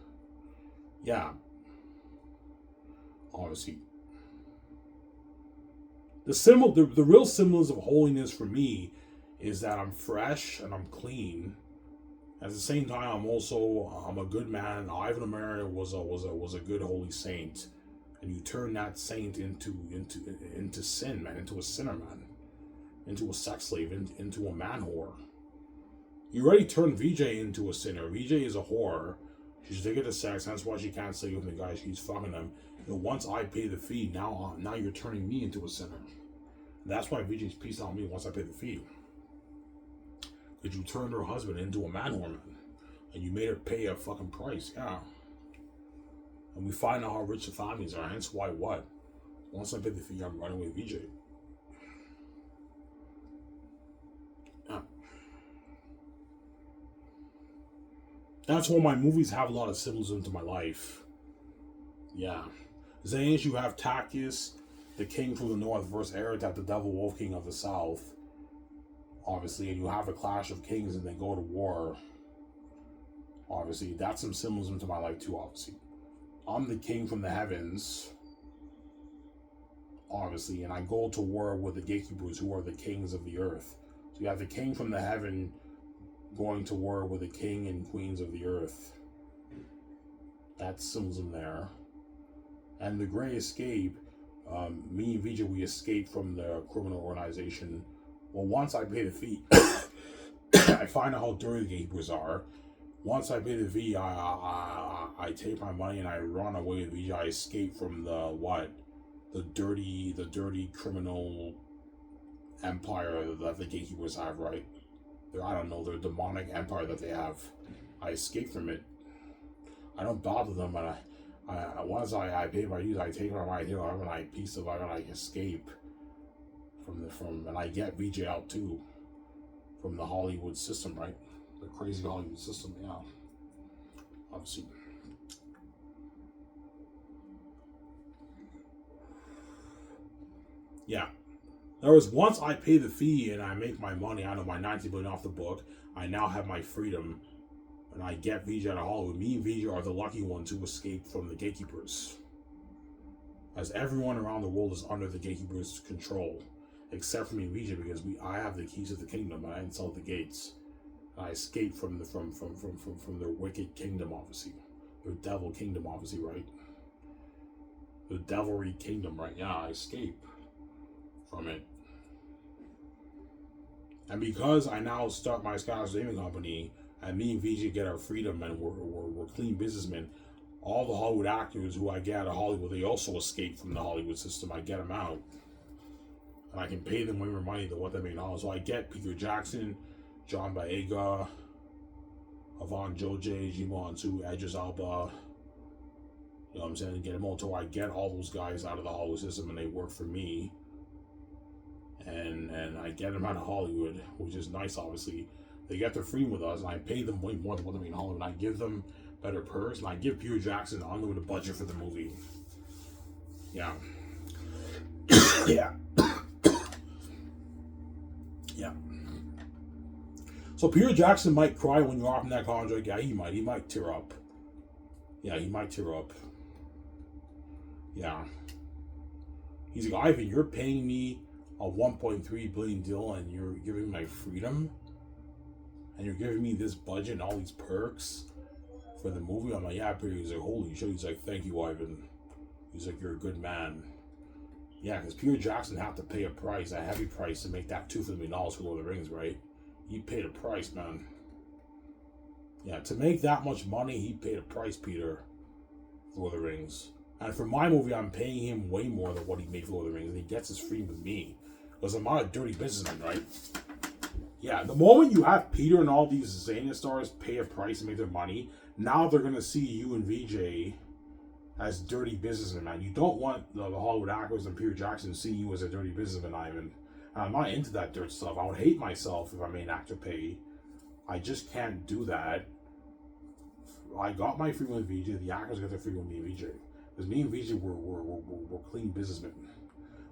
Yeah. Obviously. The real symbols of holiness for me is that I'm fresh and I'm clean. At the same time, I'm a good man. Ivan America was a good holy saint, and you turn that saint into sin, man, into a sinner, man, into a sex slave, into a man whore. You already turned VJ into a sinner. VJ is a whore. She's addicted to sex. That's why she can't stay with the guy. She's fucking them. And once I pay the fee, now you're turning me into a sinner. That's why VJ's peaced out on me once I pay the fee. Because you turned her husband into a man whore, man. And you made her pay a fucking price, yeah. And we find out how rich the families are. Hence why what? Once I pay the fee, I'm running with VJ. Yeah. That's why my movies have a lot of symbolism to my life. Yeah. Xanus, you have Tactius, the king from the north, versus Eridat, the devil wolf king of the south. Obviously, and you have a clash of kings and they go to war. Obviously, that's some symbolism to my life too, obviously. I'm the king from the heavens. Obviously, and I go to war with the gatekeepers who are the kings of the earth. So you have the king from the heaven going to war with the king and queens of the earth. That's symbolism there. And the Great Escape, me and Vijay, we escaped from the criminal organization. Well, once I pay the fee, I find out how dirty the gatekeepers are. Once I pay the fee, I take my money and I run away with Vijay. I escape from the dirty criminal empire that the gatekeepers have, right? Their demonic empire that they have. I escape from it. I don't bother them, and once I pay my dues, I take my money, and I escape and I get VJ out too from the Hollywood system, right? The crazy Hollywood system, yeah. Obviously. Yeah. There was once I pay the fee and I make my money out of my $90 billion off the book, I now have my freedom and I get VJ out of Hollywood. Me and VJ are the lucky ones who escaped from the gatekeepers. As everyone around the world is under the gatekeepers' control. Except for me and VJ, because I have the keys of the kingdom and I installed the gates. I escaped from their wicked kingdom, obviously. Their devil kingdom, obviously, right? The devilry kingdom, right? Yeah, I escape from it. And because I now start my Xanus Gaming company, and me and VJ get our freedom, and we're clean businessmen, all the Hollywood actors who I get out of Hollywood, they also escape from the Hollywood system. I get them out. And I can pay them way more money than what they make now. So I get Peter Jackson, John Boyega, Avant Joje, Jimonsu, Edris Alba. You know what I'm saying? Get them all until I get all those guys out of the Hollywood system and they work for me. And I get them out of Hollywood, which is nice, obviously. They get their freedom with us, and I pay them way more than what they make in Hollywood. And I give them better perks, and I give Peter Jackson an unlimited budget for the movie. Yeah. Yeah. Yeah. So Peter Jackson might cry when you're offering that contract. Yeah, he might. He might tear up. Yeah, he might tear up. Yeah. He's like, Ivan, you're paying me a 1.3 billion deal and you're giving me my freedom? And you're giving me this budget and all these perks for the movie? I'm like, yeah, Peter. He's like, holy shit. He's like, thank you, Ivan. He's like, you're a good man. Yeah, because Peter Jackson had to pay a price, a heavy price, to make that $250 million for Lord of the Rings, right? He paid a price, man. Yeah, to make that much money, he paid a price, Peter, for Lord of the Rings. And for my movie, I'm paying him way more than what he made for Lord of the Rings, and he gets his freedom with me. Because I'm not a dirty businessman, right? Yeah, the moment you have Peter and all these Xanus stars pay a price and make their money, now they're going to see you and VJ as dirty businessmen, man. You don't want the Hollywood actors and Peter Jackson seeing you as a dirty businessman, Ivan. And I'm not into that dirt stuff. I would hate myself if I made an actor pay. I just can't do that. I got my freedom with VJ. The actors got their freedom with me and VJ. Because me and VJ were clean businessmen.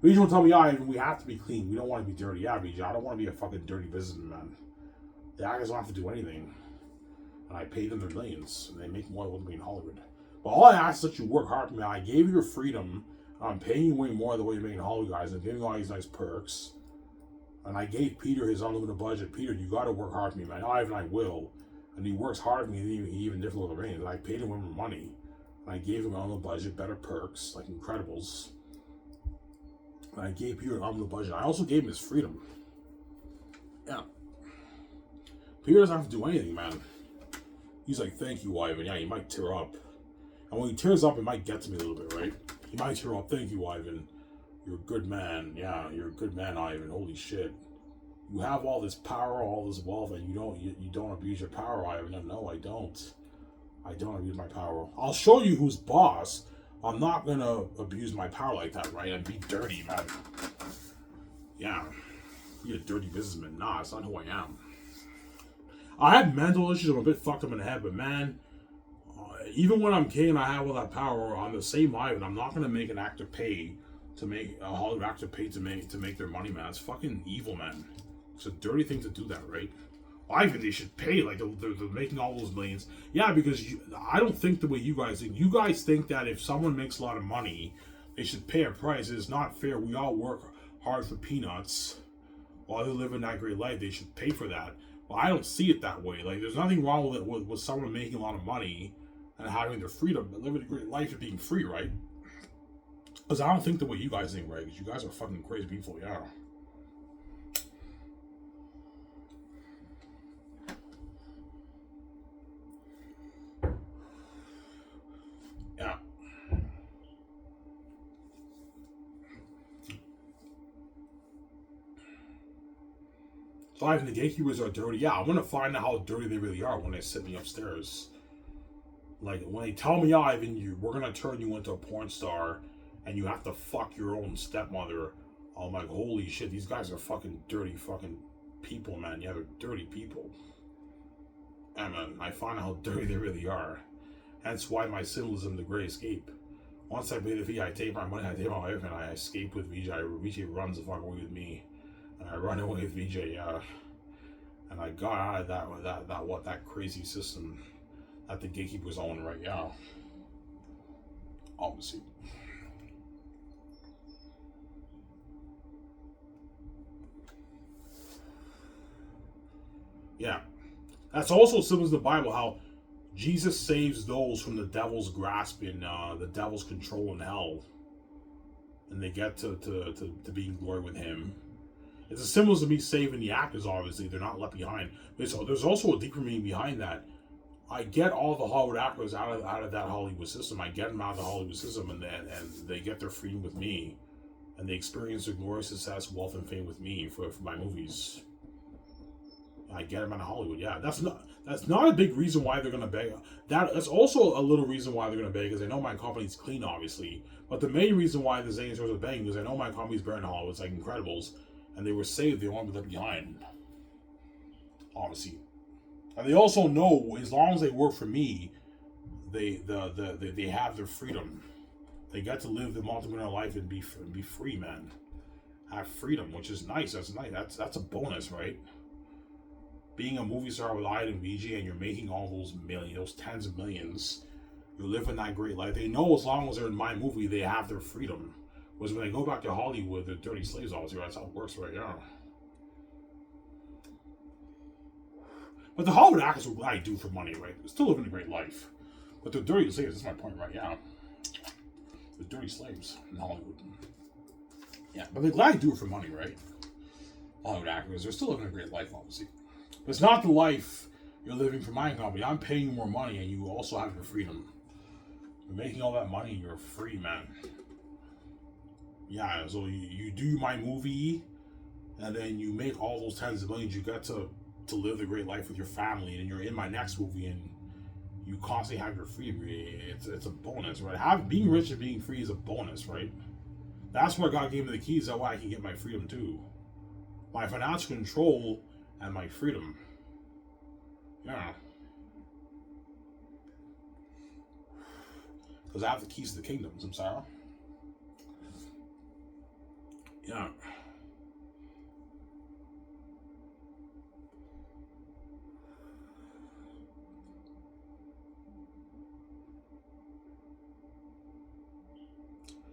VJ will tell me, Ivan, we have to be clean. We don't want to be dirty. Yeah, VJ, I don't want to be a fucking dirty businessman, man. The actors don't have to do anything. And I pay them their millions. And they make more than what they make in Hollywood. But all I ask is that you work hard for me. I gave you your freedom. I'm paying you way more than what you're making in Hollywood, guys. I'm giving you all these nice perks. And I gave Peter his unlimited budget. Peter, you got to work hard for me, man. Ivan, I will. And he works hard for me. He even did for Lord of the Rings. I paid him more money. And I gave him an unlimited budget, better perks, like Incredibles. And I gave Peter an unlimited budget. I also gave him his freedom. Yeah. Peter doesn't have to do anything, man. He's like, thank you, Ivan. Yeah, he might tear up. And when he tears up, it might get to me a little bit, right? He might tear up. Thank you, Ivan. You're a good man. Yeah, you're a good man, Ivan. Holy shit. You have all this power, all this wealth, and you don't abuse your power, Ivan. No, I don't. I don't abuse my power. I'll show you who's boss. I'm not going to abuse my power like that, right? And be dirty, man. Yeah. Be a dirty businessman. Nah, it's not who I am. I have mental issues. I'm a bit fucked up in the head, but man, even when I'm king and I have all that power, on the same Ivan, I'm not going to make an actor pay to make a Hollywood actor pay to make their money, man. It's fucking evil, man. It's a dirty thing to do that, right? Ivan, they should pay, like they're making all those millions. Yeah, because I don't think the way you guys think. You guys think that if someone makes a lot of money, they should pay a price. It's not fair. We all work hard for peanuts while they're living that great life. They should pay for that. Well, I don't see it that way. Like, there's nothing wrong with it with someone making a lot of money and having their freedom, but living a great life and being free, right? Because I don't think the way you guys think, right? Because you guys are fucking crazy people, yeah. Yeah. So I think the gatekeepers are dirty. Yeah, I'm going to find out how dirty they really are when they sit me upstairs. Like, when they tell me, Ivan, we're going to turn you into a porn star and you have to fuck your own stepmother, I'm like, holy shit, these guys are fucking dirty fucking people, man. Yeah, they're dirty people. And man, I find out how dirty they really are. That's why my symbolism, the Great Escape. Once I pay the fee, I take my money, I take my wife, and I escape with VJ. VJ runs the fuck away with me. And I run away with VJ, yeah. And I got out of that crazy system that the gatekeepers own right now. Obviously. Yeah. That's also symbols in the Bible, how Jesus saves those from the devil's grasp and the devil's control in hell. And they get to be in glory with him. It's a symbol of me saving the actors, obviously. They're not left behind. But there's also a deeper meaning behind that. I get all the Hollywood actors out of that Hollywood system. I get them out of the Hollywood system, and they get their freedom with me. And they experience their glory, success, wealth, and fame with me for my movies. I get them out of Hollywood. Yeah, that's not a big reason why they're gonna beg. That's also a little reason why they're gonna beg, because they know my company's clean, obviously. But the main reason why the Xanus are begging is I know my company's better in Hollywood. It's like Incredibles, and they were saved. They won't be left behind, obviously. And they also know as long as they work for me, they have their freedom. They get to live the multi-millionaire life and be free, man. Have freedom, which is nice. That's nice. That's a bonus, right? Being a movie star with I and VJ, and you're making all those tens of millions, you're living that great life. They know as long as they're in my movie, they have their freedom. Whereas when they go back to Hollywood, they're dirty slaves. Obviously, that's how it works, right? Yeah. But the Hollywood actors will gladly do for money, right? They're still living a great life. But they're dirty slaves. That's my point, right? Yeah. They're dirty slaves in Hollywood. Yeah, but they're glad to do it for money, right? Hollywood actors, they're still living a great life, obviously. But it's not the life you're living for my company. I'm paying you more money, and you also have your freedom. You're making all that money, and you're free, man. Yeah, so you do my movie, and then you make all those tens of millions. You get to live the great life with your family, and you're in my next movie, and you constantly have your freedom. It's a bonus, right? Being rich and being free is a bonus, right? That's why God gave me the keys. That's why I can get my freedom too. My financial control and my freedom. Yeah. Because I have the keys to the kingdom, Samsara. Yeah.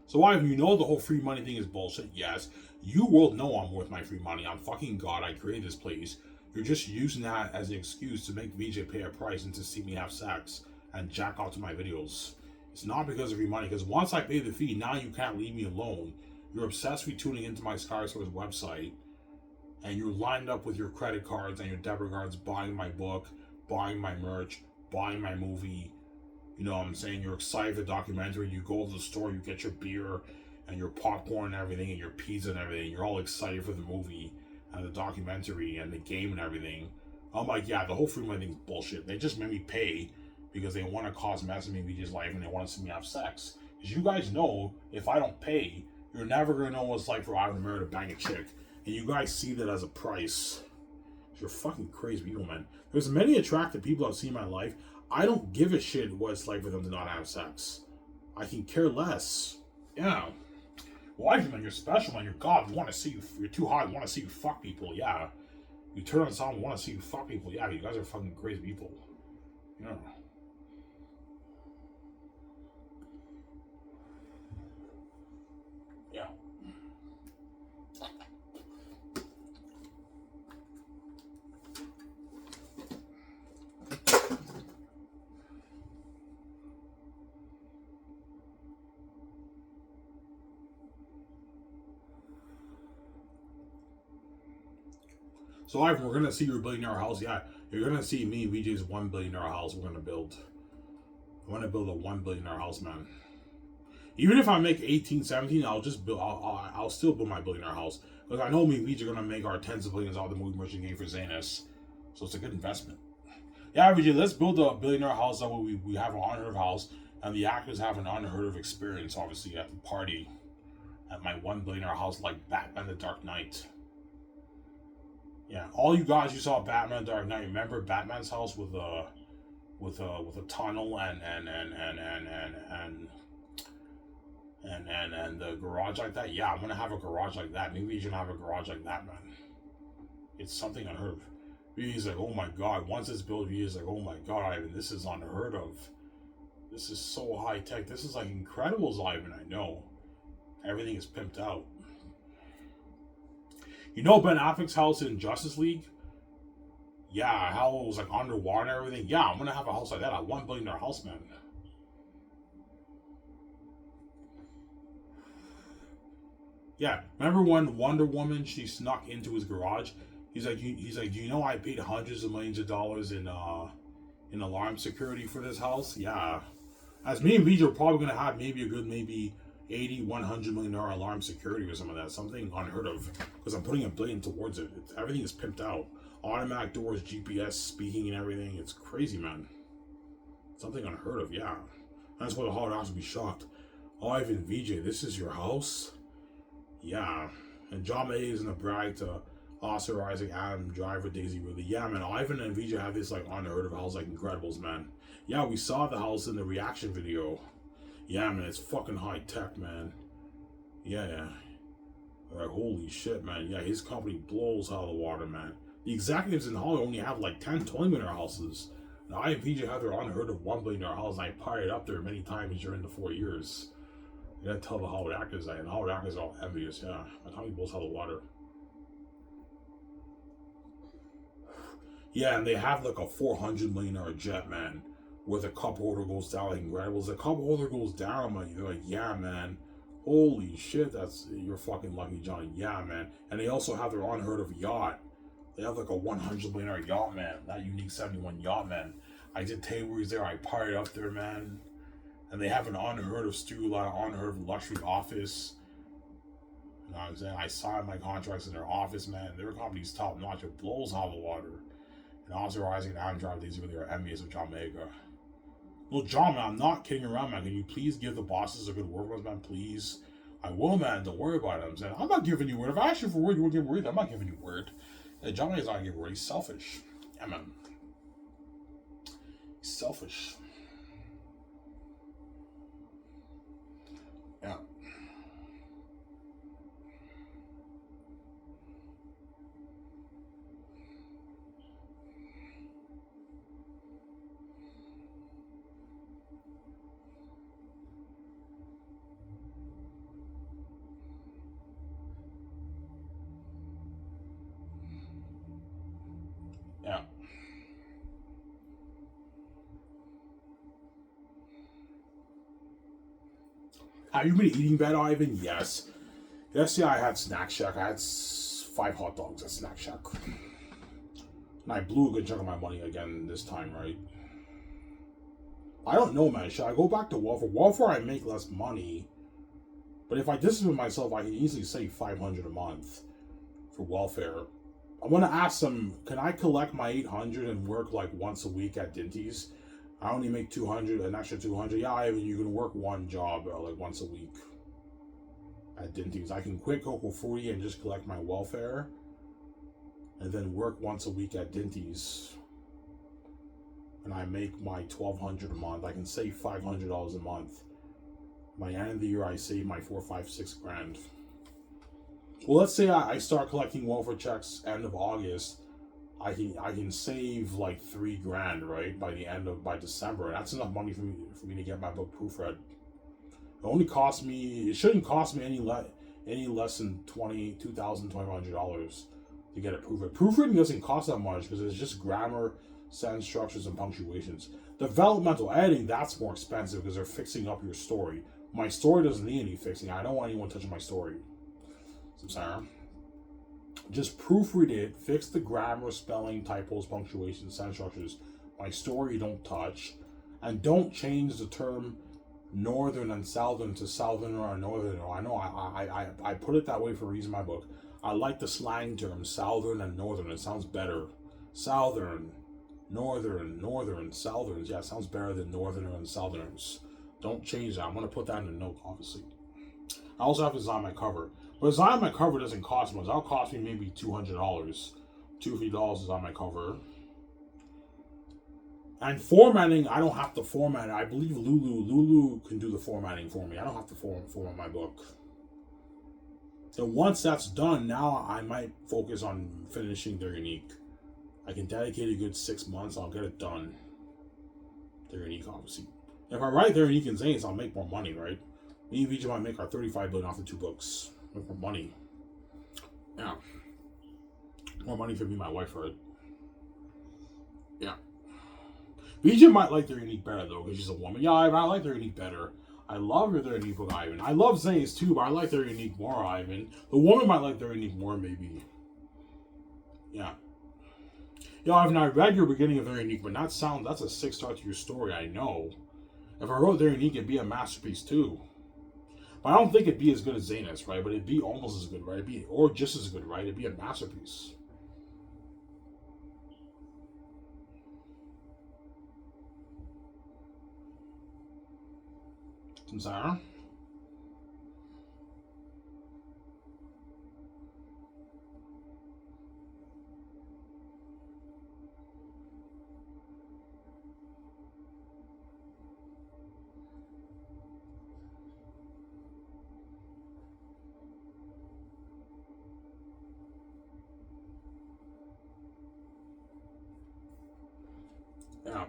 So why, you know the whole free money thing is bullshit? Yes. You will know I'm worth my free money. I'm fucking God. I created this place. You're just using that as an excuse to make VJ pay a price and to see me have sex and jack out to my videos. It's not because of free money, because once I pay the fee, now you can't leave me alone. You're obsessed with tuning into my Skysource website, and you're lined up with your credit cards and your debit cards, buying my book, buying my merch, buying my movie. You know what I'm saying? You're excited for the documentary. You go to the store, you get your beer and your popcorn and everything and your pizza and everything. You're all excited for the movie and the documentary and the game and everything. I'm like, yeah, the whole free money thing's bullshit. They just made me pay because they want to cause mess in me VJ's life and they want to see me have sex. Because you guys know, if I don't pay, you're never going to know what it's like for Ivan Murray to bang a chick. And you guys see that as a price. You're fucking crazy people, man. There's many attractive people I've seen in my life. I don't give a shit what it's like for them to not have sex. I can care less. Yeah. Well, man, you're special, man. You're God. We want to see you. You're too hot. We want to see you fuck people. Yeah. You turn on someone, we want to see you fuck people. Yeah, you guys are fucking crazy people. Yeah. Yeah. So, Ivan, we're going to see your billionaire house. Yeah, you're going to see me and VJ's $1 billion house we're going to build. I want to build a $1 billion house, man. Even if I make 18, 17, I'll just build. I'll still build my billionaire house, because I know me and VJ are going to make our tens of billions out of the movie merchant game for Xanus. So it's a good investment. Yeah, VJ, let's build a billionaire house that way we have an unheard of house, and the actors have an unheard of experience, obviously, at the party. At my $1 billion house, like Batman the Dark Knight. Yeah, all you guys who saw Batman Dark Knight, remember Batman's house with a tunnel and the garage like that? Yeah, I'm gonna have a garage like that. Maybe you should have a garage like that, man. It's something unheard of. He's like, oh my god, once it's built, he's like, oh my god, Ivan, this is unheard of. This is so high tech. This is like Incredibles, Ivan, I know. Everything is pimped out. You know Ben Affleck's house in Justice League? Yeah, how it was like underwater and everything. Yeah, I'm gonna have a house like that. A $1 billion house, man. Yeah, remember when Wonder Woman, she snuck into his garage? He's like, do you know I paid hundreds of millions of dollars in alarm security for this house? Yeah. As me and VJ are probably gonna have maybe 80, $100 million alarm security or some of that. Something unheard of. Because I'm putting $1 billion towards it. Everything is pimped out. Automatic doors, GPS speaking and everything. It's crazy, man. Something unheard of, yeah. That's why the Holodocs would be shocked. Ivan VJ, this is your house? Yeah. And John May isn't a brag to Oscar Isaac, Adam Driver, Daisy Ridley. Yeah, man, Ivan and VJ have this like unheard of house, like Incredibles, man. Yeah, we saw the house in the reaction video. Yeah, man, it's fucking high tech, man. Yeah. Like, holy shit, man. Yeah, his company blows out of the water, man. The executives in Hollywood only have like 10, 20 million houses. Now, I and PJ have their unheard of $1 billion house, and I pied up there many times during the 4 years. You gotta tell the Hollywood actors that, and Hollywood actors are all envious, yeah. My company blows out of the water. Yeah, and they have like a $400 million jet, man, where the cup holder goes down like Incredibles. The cup holder goes down, man. They're like, yeah, man. Holy shit, you're fucking lucky, Johnny. Yeah, man. And they also have their unheard of yacht. They have like a $100 million yacht, man. That unique 71 yacht, man. I did tables there. I partied up there, man. And they have an unheard of studio, unheard of luxury office. You know what I'm saying? I signed my contracts in their office, man. Their company's top notch. It blows out of the water. And Oscar Isaac and Adam Driver, these really are envious of John Mega. Well, John, man, I'm not kidding around, man. Can you please give the bosses a good word for us, man? Please. I will, man. Don't worry about it. I'm saying, I'm not giving you word. If I ask you for word, you won't give word. I'm not giving you word. And John Mega's not giving word. He's selfish. Yeah, man. He's selfish. Yeah. Yeah. Have you been eating bad, Ivan? Yes. Yesterday I had Snack Shack. I had 5 hot dogs at Snack Shack. And I blew a good chunk of my money again this time, right? I don't know, man. Should I go back to Welfare? Welfare, I make less money. But if I discipline myself, I can easily save $500 a month for welfare. I want to ask them, can I collect my $800 and work like once a week at Dinty's? I only make $200, an extra $200. Yeah, Ivan, you can work one job like once a week at Dinty's. I can quit Cocoa 40 and just collect my welfare and then work once a week at Dinty's. And I make my $1,200 a month. I can save $500 a month. By the end of the year, I save my $4, $5, $6 grand. Well, let's say I start collecting welfare checks end of August. I can save like $3 grand, right? By December. That's enough money for me to get my book proofread. It only costs me. It shouldn't cost me any less than $2,500 to get it proofread. Proofreading doesn't cost that much because it's just grammar, sentence structures, and punctuations. Developmental editing, that's more expensive because they're fixing up your story. My story doesn't need any fixing. I don't want anyone touching my story. So I'm sorry. Just proofread it, fix the grammar, spelling, typos, punctuation, sentence structures. My story don't touch. And don't change the term northern and southern to southerner or northerner. I know I put it that way for a reason in my book. I like the slang term southern and northern. It sounds better. Southern, northern, southerns. Yeah, it sounds better than northerner and southerners. Don't change that. I'm going to put that in a note, obviously. I also have to design my cover. But design my cover doesn't cost much. That'll cost me maybe $200. $250 is on my cover. And formatting, I don't have to format it. I believe Lulu can do the formatting for me. I don't have to format my book. And once that's done, now I might focus on finishing They're Unique. I can dedicate a good 6 months. I'll get it done. They're Unique, obviously. If I write They're Unique and Xanus, I'll make more money, right? Me and VJ might make our $35 billion off the 2 books. Make more money. Yeah. More money for me and my wife, right? Yeah. VJ might like They're Unique better, though, because she's a woman. Yeah, I like They're Unique better. I love her They're Unique book, Ivan. I love Xanus, too, but I like They're Unique more, Ivan. The woman might like They're Unique more, maybe. Yeah. Yeah, Ivan, I read your beginning of They're Unique, but that's a 6 star to your story, I know. If I wrote They're Unique, it'd be a masterpiece, too. But I don't think it'd be as good as Xanus, right? But it'd be almost as good, right? Or just as good, right? It'd be a masterpiece. It'd be a masterpiece. I'm sorry. Yeah.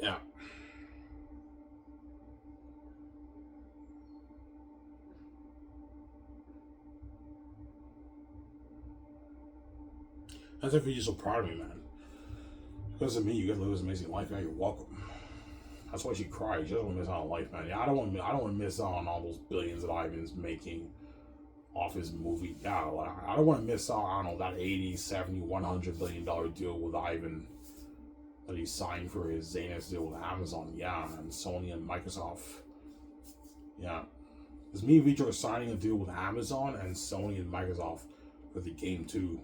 Yeah. That's if you're so proud of me, man. Because of me, you get to live this amazing life. Now you're welcome. That's why she cried. She doesn't want to miss out on life, man. Yeah, I don't want to miss out on all those billions that Ivan's making off his movie. Yeah, like, I don't want to miss out on that 80, 70, $100 billion deal with Ivan that he signed for his Xanus deal with Amazon. Yeah, and Sony and Microsoft. Yeah. Because me and Vito are signing a deal with Amazon and Sony and Microsoft for the game too.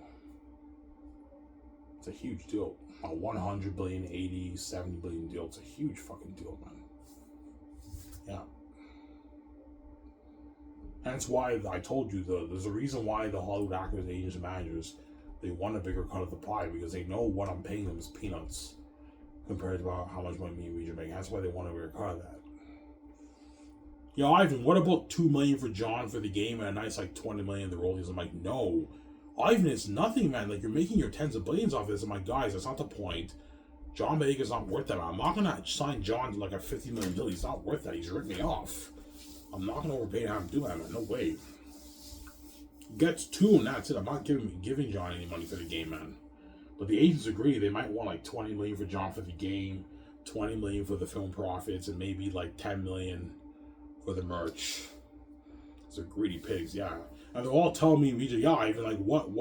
It's a huge deal. A 100 billion, 80, 70 billion deal. It's a huge fucking deal, man. Yeah. Hence why I told you there's a reason why the Hollywood actors, agents, and managers, they want a bigger cut of the pie, because they know what I'm paying them is peanuts compared to how much money me and Regis are making. That's why they want a bigger cut of that. Yo, Ivan, what about $2 million for John for the game and a nice like $20 million the rollies? I'm like, no, Ivan, it's nothing, man. Like, you're making your tens of billions off this. I'm like, guys, that's not the point. John Boyega's not worth that. I'm not gonna sign John to like a $50 million deal. He's not worth that. He's ripped me off. I'm not gonna overpay to have him do that, man. No way. Gets two, and that's it. I'm not giving John any money for the game, man. But the agents agree. They might want like $20 million for John for the game, $20 million for the film profits, and maybe like $10 million for the merch. They're greedy pigs, yeah. And they're all telling me, yeah, Ivan, like, what?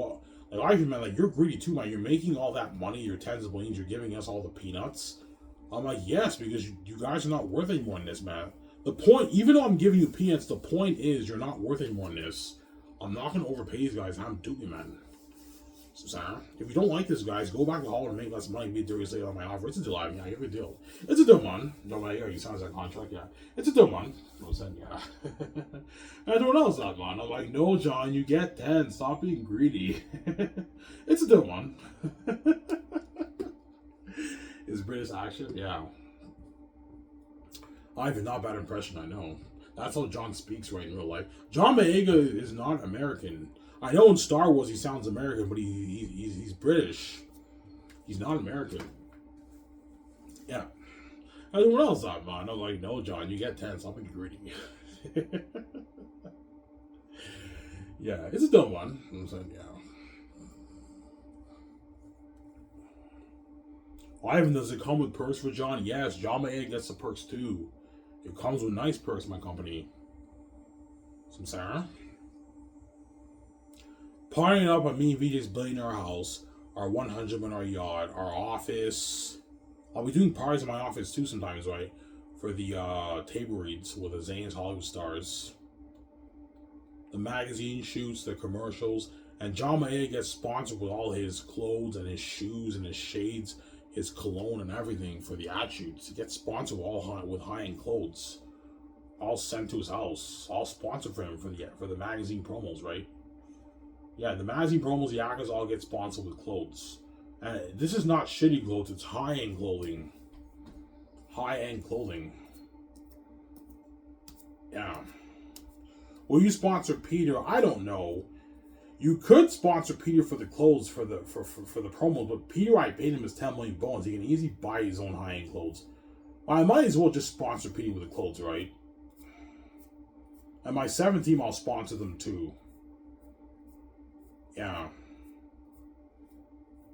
Like, Ivan, man, like, you're greedy too, man. You're making all that money, your tens of millions, you're giving us all the peanuts. I'm like, yes, because you guys are not worth any more than this, man. The point, even though I'm giving you peanuts, the point is you're not worth any more than this. I'm not going to overpay these guys. I'm duping, man. So, if you don't like this, guys, go back to Hollywood and make less money. Be serious on my offer. It's a deal, Ivan. Yeah, give a deal. It's a deal, man. No matter, you sound like a contract, yeah. It's a deal, man. No sense, yeah. Everyone else, that man. I'm like, no, John, you get 10. Stop being greedy. It's a deal, man. Is British action? Yeah. Ivan, not bad impression, I know. That's how John speaks right in real life. John Boyega is not American. I know in Star Wars he sounds American, but he's British. He's not American. Yeah. Everyone else thought, man. I'm like, no, John, you get 10. Stop being greedy. Yeah, it's a dumb one. I'm saying, yeah. Ivan, does it come with perks for John? Yes, John Boyega gets the perks too. It comes with nice perks, my company. Some Sarah. Partying up at me and VJ's billionaire house, our 100 in our yard, our office. I'll be doing parties in my office too sometimes, right? For the table reads with the Xanus Hollywood stars. The magazine shoots, the commercials, and John Boyega gets sponsored with all his clothes and his shoes and his shades, his cologne and everything for the ad shoots. He gets sponsored with high-end clothes, all sent to his house, all sponsored for him for the magazine promos, right? Yeah, the magazine promos, the actors all get sponsored with clothes. And this is not shitty clothes, it's high-end clothing. High-end clothing. Yeah. Will you sponsor Peter? I don't know. You could sponsor Peter for the clothes, for the promos, but Peter, I paid him his 10 million bones. He can easily buy his own high-end clothes. I might as well just sponsor Peter with the clothes, right? And my 7th team, I'll sponsor them too. Yeah.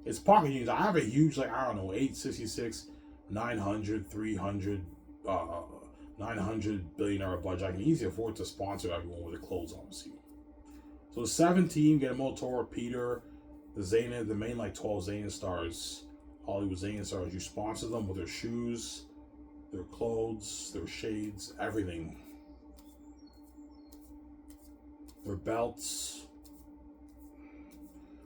It's pocket unions. I have a huge, like, I don't know, 866, 900, 300, 900 billionaire budget. I can easily afford to sponsor everyone with their clothes, obviously. So 17, get a Motor, Peter, the Xanus, the main like 12 Xanus stars, Hollywood Xanus stars. You sponsor them with their shoes, their clothes, their shades, everything. Their belts.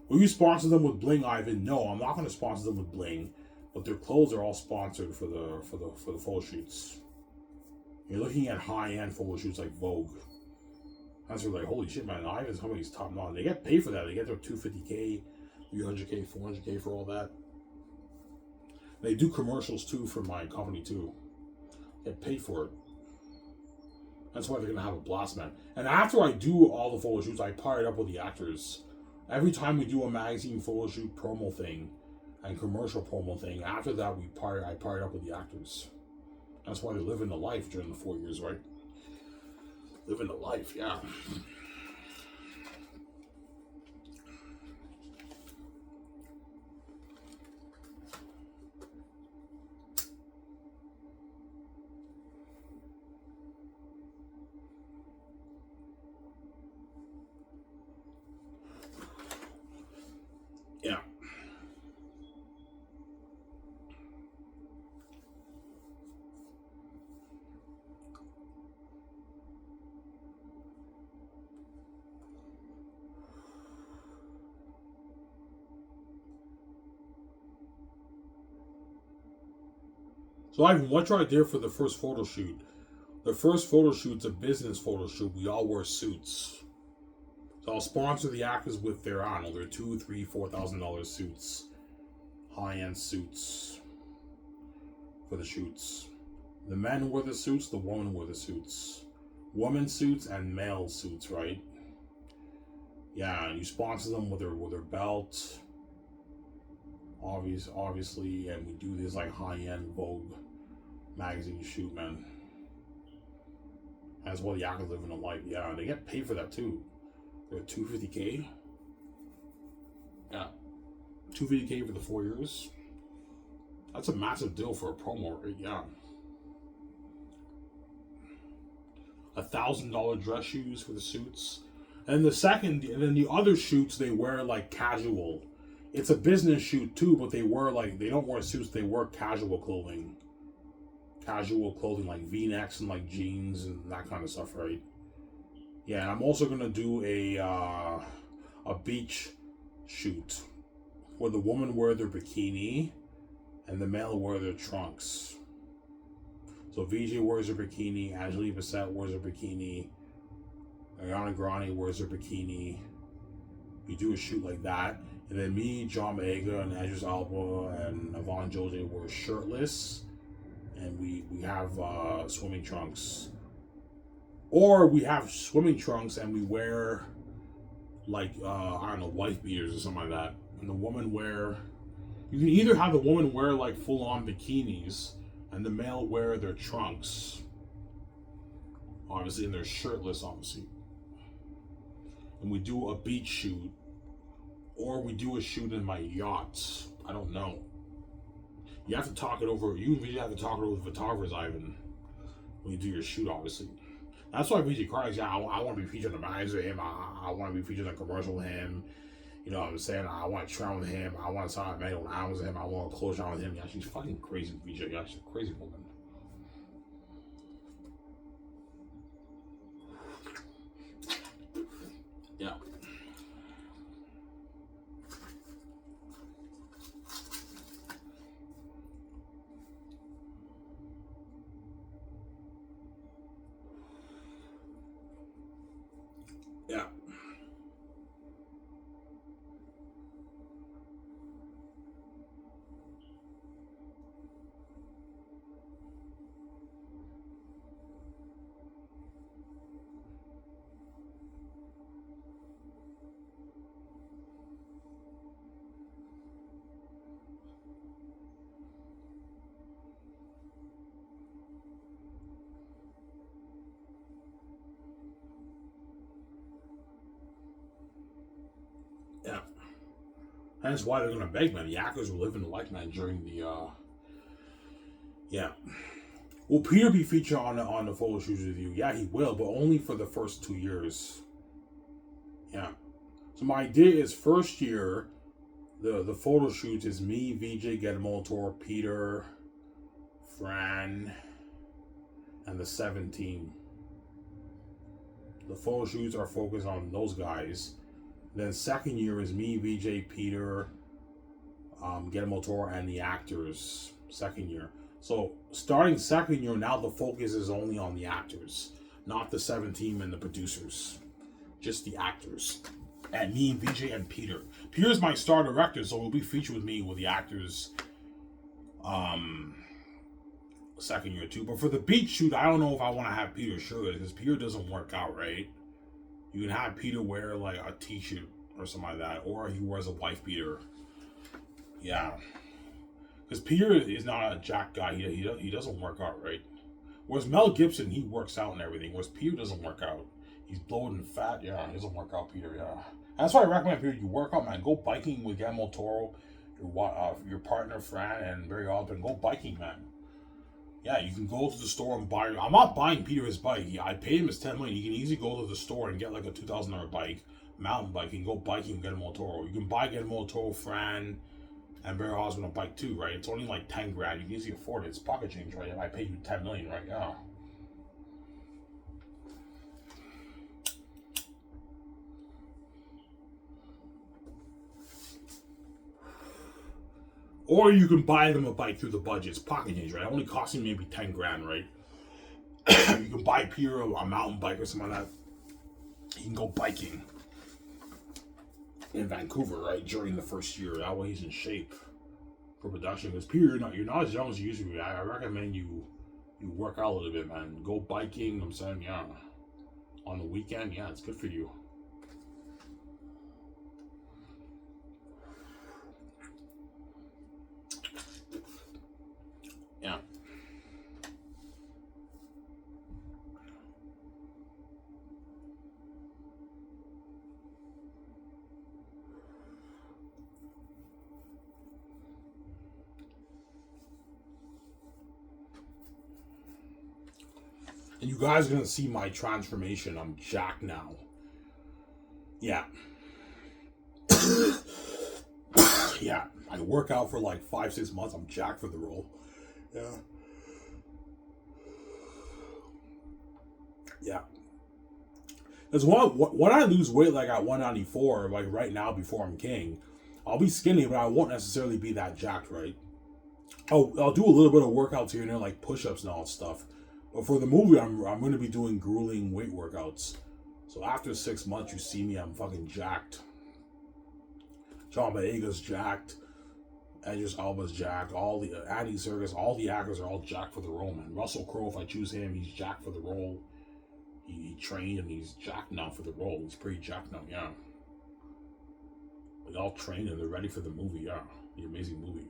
Will you sponsor them with bling, Ivan? No, I'm not going to sponsor them with bling, but their clothes are all sponsored for the photo shoots. You're looking at high-end photo shoots like Vogue. That's like, holy shit, man! Ivan's company's top notch. They get paid for that. They get their 250K, 300K, 400K for all that. They do commercials too for my company too. Get paid for it. That's why they're gonna have a blast, man. And after I do all the photo shoots, I pair it up with the actors. Every time we do a magazine photo shoot promo thing and commercial promo thing, after that I pair it up with the actors. That's why they're living the life during the 4 years, right? Living the life, yeah. Yeah. So Ivan, what's your idea for the first photo shoot? The first photo shoot's a business photo shoot. We all wear suits. So I'll sponsor the actors with their, I don't know, their $2,000, $3,000, $4,000 suits. High-end suits for the shoots. The men wear the suits, the women wear the suits. Women suits and male suits, right? Yeah, and you sponsor them with their belt. Obviously, and we do this like high-end Vogue magazine shoot, man. That's why the actors live in a life. Yeah, they get paid for that too. They're at 250K. Yeah, 250K for the 4 years. That's a massive deal for a promo, right? Yeah. $1,000 dress shoes for the suits, and then the other shoots they wear like casual. It's a business shoot too, but they don't wear suits. They wear casual clothing. Casual clothing like V-necks and like jeans and that kind of stuff, right? Yeah, and I'm also gonna do a beach shoot where the woman wear their bikini and the male wear their trunks. So VJ wears her bikini, Angelique Bassett wears her bikini, Ariana Grande wears her bikini. We do a shoot like that. And then me, John Boyega, and Idris Elba, and Yvonne Jose were shirtless. And we have swimming trunks. Or we have swimming trunks and we wear, like, I don't know, wife beaters or something like that. And the woman wear... You can either have the woman wear, like, full-on bikinis, and the male wear their trunks. Obviously, and they're shirtless, obviously. And we do a beach shoot. Or we do a shoot in my yacht. I don't know. You have to talk it over. You really have to talk it over with photographers, Ivan. When you do your shoot, obviously. That's why VJ Cry's, yeah, I want to be featured in the magazine with him. I want to be featured in a commercial with him. You know what I'm saying? I want to travel with him. I want to sign a manual albums with him. I want to close down with him. Yeah, she's fucking crazy, VJ. Yeah, she's a crazy woman. Yeah. Yeah. Yeah. And that's why they're gonna beg, man. The actors will live in the life, man, during the yeah. Will Peter be featured on the photo shoots with you? Yeah, he will, but only for the first 2 years. Yeah. So my idea is first year, the photo shoots is me, VJ, Gedemoltor, Peter, Fran, and the 17. The photo shoots are focused on those guys. Then second year is me, VJ, Peter, Gedemoltor, and the actors. Second year. So starting second year, now the focus is only on the actors, not the 17 and the producers, just the actors. And me, VJ, and Peter. Peter's my star director, so he'll be featured with me with the actors. Second year too. But for the beach shoot, I don't know if I want to have Peter shirt because Peter doesn't work out, right? You can have Peter wear like a t-shirt or something like that, or he wears a wife beater. Yeah. Because Peter is not a jack guy. He doesn't work out, right? Whereas Mel Gibson, he works out and everything. Whereas Peter doesn't work out. He's bloated and fat. Yeah, he doesn't work out, Peter. Yeah. That's why I recommend Peter. You work out, man. Go biking with Guillermo Toro, your partner Fran, and Barry Alban. Go biking, man. Yeah, you can go to the store and buy. I'm not buying Peter his bike. I paid him his $10 million. You can easily go to the store and get like a $2,000 bike, mountain bike, and go biking with Guillermo Toro. You can buy Guillermo Toro, Fran, and Barry Osmond a bike too, right? It's only like 10 grand. You can easily afford it. It's pocket change, right? And I paid you $10 million, right? Yeah. Or you can buy them a bike through the budget. It's pocket change, right? It only costing maybe 10 grand, right? You can buy Peter a mountain bike or something like that. He can go biking in Vancouver, right? During the first year. That way he's in shape for production. Because Peter, you're not as young as you used to be. I recommend you work out a little bit, man. Go biking, I'm saying, yeah. On the weekend, yeah, it's good for you. Yeah. And you guys are going to see my transformation. I'm jacked now. Yeah. Yeah. I work out for like 5-6 months. I'm jacked for the role. Yeah. Yeah. Because when I lose weight like at 194, like right now before I'm king, I'll be skinny, but I won't necessarily be that jacked, right? I'll do a little bit of workouts here and there, like push-ups and all that stuff. But for the movie, I'm going to be doing grueling weight workouts. So after 6 months, you see me, I'm fucking jacked. John Boyega's jacked. Idris Elba's jacked. All the Andy Serkis, all the actors are all jacked for the role, man. Russell Crowe, if I choose him, he's jacked for the role. He trained and he's jacked now for the role. He's pretty jacked now, yeah. They all trained and they're ready for the movie, yeah. The amazing movie.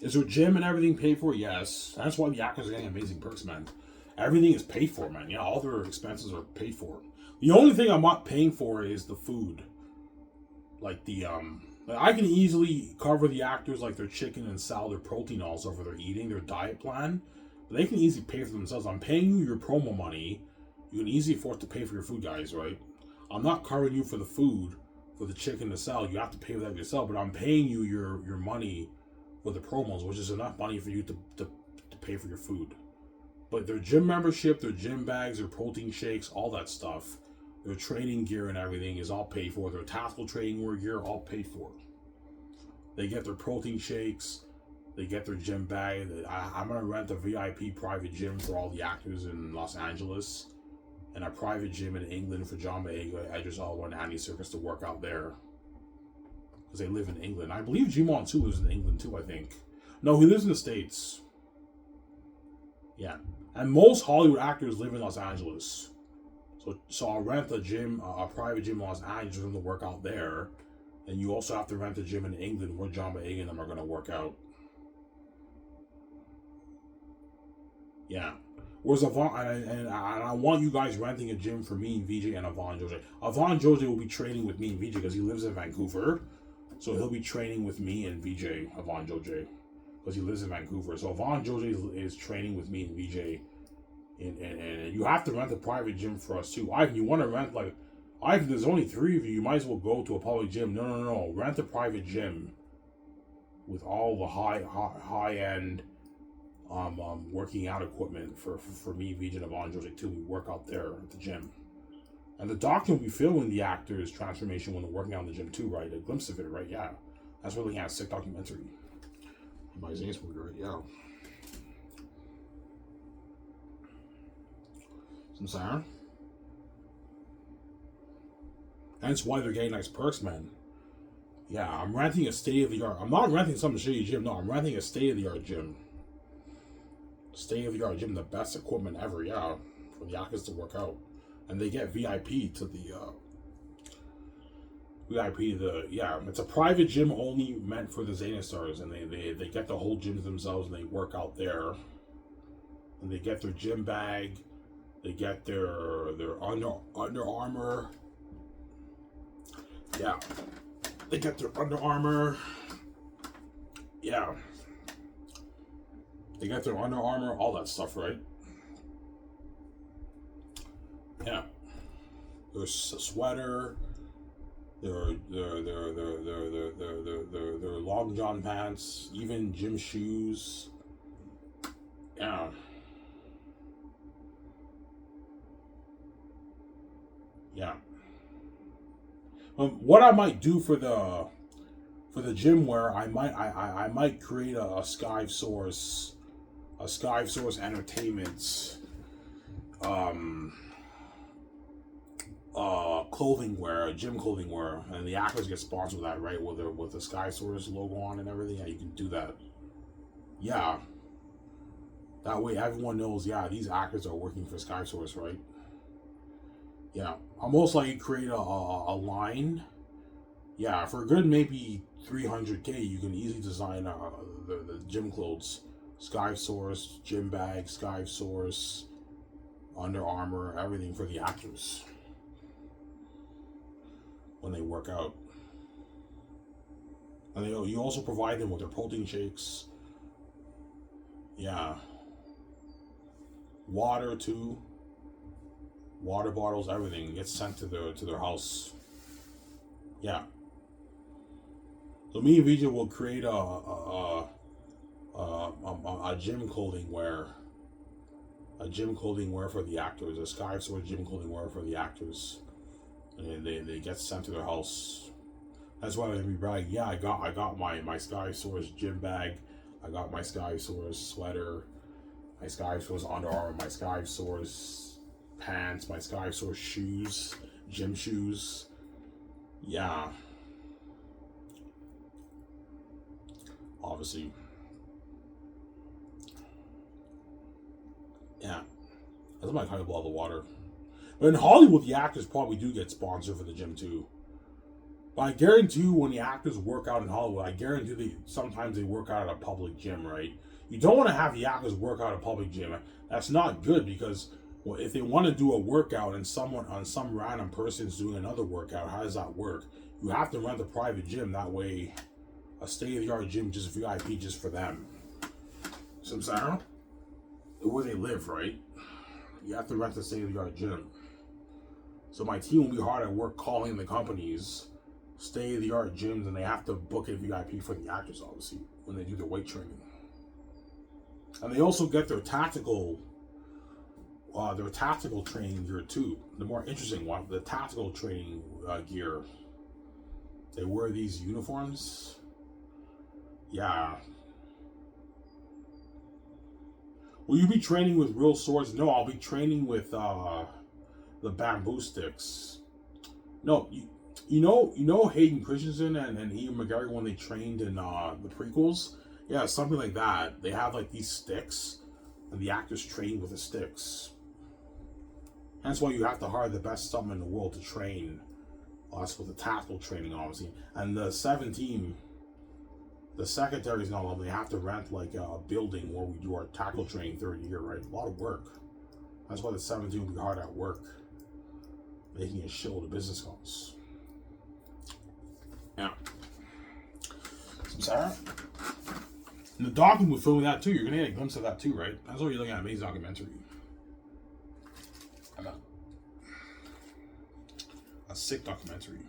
Is there gym and everything paid for? Yes. That's why the actors are getting amazing perks, man. Everything is paid for, man. Yeah, all their expenses are paid for. The only thing I'm not paying for is the food. Like I can easily cover the actors like their chicken and salad, their protein also for their eating, their diet plan. But they can easily pay for themselves. I'm paying you your promo money. You can easily afford to pay for your food, guys, right? I'm not covering you for the food, for the chicken, the salad. You have to pay for that yourself. But I'm paying you your money for the promos, which is enough money for you to pay for your food. But their gym membership, their gym bags, their protein shakes, all that stuff, their training gear and everything is all paid for. Their tactical training gear, all paid for. They get their protein shakes. They get their gym bag. I'm going to rent a VIP private gym for all the actors in Los Angeles. And a private gym in England for John Boyega, Idris Elba, and Andy Serkis to work out there. Because they live in England. I believe Jimon too lives in England too, I think. No, he lives in the States. Yeah. And most Hollywood actors live in Los Angeles. So I'll rent a gym, a private gym in Los Angeles for them to work out there. And you also have to rent a gym in England where John Boyega and them are going to work out. Yeah. Whereas and I want you guys renting a gym for me, VJ, and Avon Jose. Avon Jose will be training with me and VJ because he lives in Vancouver. So he'll be training with me and VJ, Avon Jose, because he lives in Vancouver. So Avon Jose is training with me and VJ. And you have to rent a private gym for us too. Ivan, you want to rent like... Ivan, there's only 3 of you. You might as well go to a public gym. No. Rent a private gym with all the high end working out equipment for me, VJ, and Avon Jose too. We work out there at the gym. And the doctor will be filming the actor's transformation when they're working out in the gym too, right? A glimpse of it, right? Yeah. That's really a sick documentary. By Xanus movie, right? Yeah. Some sound. Hence why they're getting nice perks, man. Yeah, I'm renting a state-of-the-art... I'm not renting some shitty gym. No, I'm renting a state-of-the-art gym. State-of-the-art gym, the best equipment ever, yeah. For the actors to work out. And they get VIP to the... it's a private gym only meant for the Xanus stars. And they get the whole gym to themselves and they work out there. And they get their gym bag. They get their Under Armour. Yeah. They get their Under Armour. Yeah. They got their Under Armour, all that stuff, right? Yeah. Their sweater, their long john pants, even gym shoes. Yeah. Yeah. What I might do for the gym wear, I might create a Sky Source Entertainment's clothing wear, gym clothing wear, and the actors get sponsored with that, right? With the Sky Source logo on and everything. Yeah, you can do that. Yeah. That way everyone knows, yeah, these actors are working for Sky Source, right? Yeah. I'll most likely create a line. Yeah, for a good maybe 300K, you can easily design the gym clothes. Sky Source, gym bag, Sky Source, Under Armour, everything for the actors when they work out. And you also provide them with their protein shakes. Yeah. Water too. Water bottles, everything gets sent to their house. Yeah. So me and Vijay will create a gym clothing wear. A gym clothing wear for the actors. A Sky Source gym clothing wear for the actors. And they get sent to their house. That's why they're gonna be bragging. Yeah, I got my Sky Source gym bag. I got my Sky Source sweater. My Sky Source Under Armour. My Sky Source pants. My Sky Source shoes. Gym shoes. Yeah. Obviously. Yeah. That's my kind of bottle of water. But in Hollywood, the actors probably do get sponsored for the gym too. But I guarantee you, when the actors work out in Hollywood, I guarantee sometimes they work out at a public gym, right? You don't want to have the actors work out at a public gym. That's not good because if they want to do a workout and some random person's doing another workout, how does that work? You have to rent a private gym. That way, a state-of-the-art gym just VIP just for them. So I'm saying, where they live, right? You have to rent a state-of-the-art gym. So my team will be hard at work calling the companies state-of-the-art gyms, and they have to book a VIP for the actors, obviously, when they do their weight training. And they also get their tactical training gear too. The more interesting one, the tactical training gear. They wear these uniforms. Yeah. Will you be training with real swords? No, I'll be training with the bamboo sticks. No, you know Hayden Christensen and Ian McGregor when they trained in the prequels? Yeah, something like that. They have like these sticks, and the actors train with the sticks. That's why you have to hire the best stuntman in the world to train us with the tactical training, obviously. And the 7 team The secretary is not lovely. They have to rent like a building where we do our tackle training third year, right? A lot of work. That's why the 17 will be hard at work. Making a shitload of business calls. Yeah. Some Sarah? And the document we're filming that too. You're gonna get a glimpse of that too, right? That's why you're looking at Amazing Documentary. A sick documentary.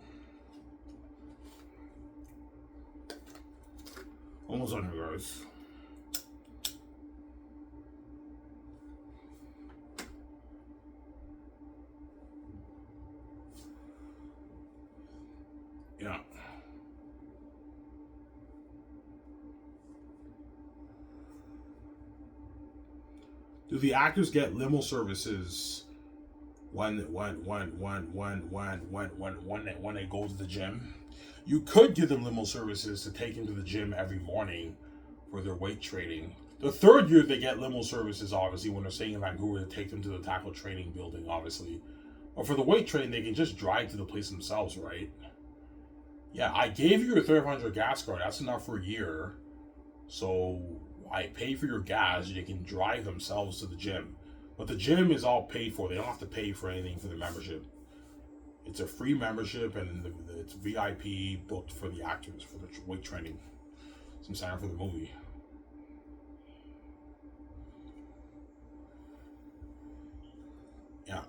Almost done here, guys. Yeah. Do the actors get limo services when they go to the gym? You could give them limo services to take them to the gym every morning for their weight training. The third year they get limo services, obviously, when they're staying in Vancouver, to take them to the tackle training building, obviously. But for the weight training, they can just drive to the place themselves, right? Yeah, I gave you your 300 gas card. That's enough for a year. So I pay for your gas. They can drive themselves to the gym. But the gym is all paid for. They don't have to pay for anything for the membership. It's a free membership, and it's VIP booked for the actors for the weight training. Some sign for the movie. Yeah.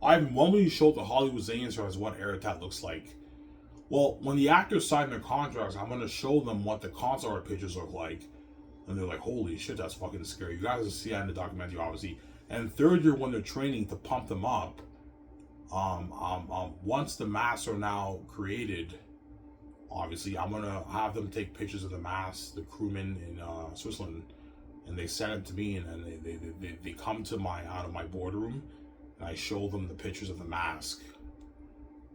I've normally showed the Hollywood Zanians as what Airtat looks like. Well, when the actors sign their contracts, I'm going to show them what the concert art pictures look like. And they're like, holy shit, that's fucking scary. You guys will see that in the documentary, obviously. And third year, when they're training to pump them up, once the masks are now created, obviously, I'm going to have them take pictures of the masks, the crewmen in Switzerland, and they send it to me, and they come to out of my boardroom, and I show them the pictures of the mask.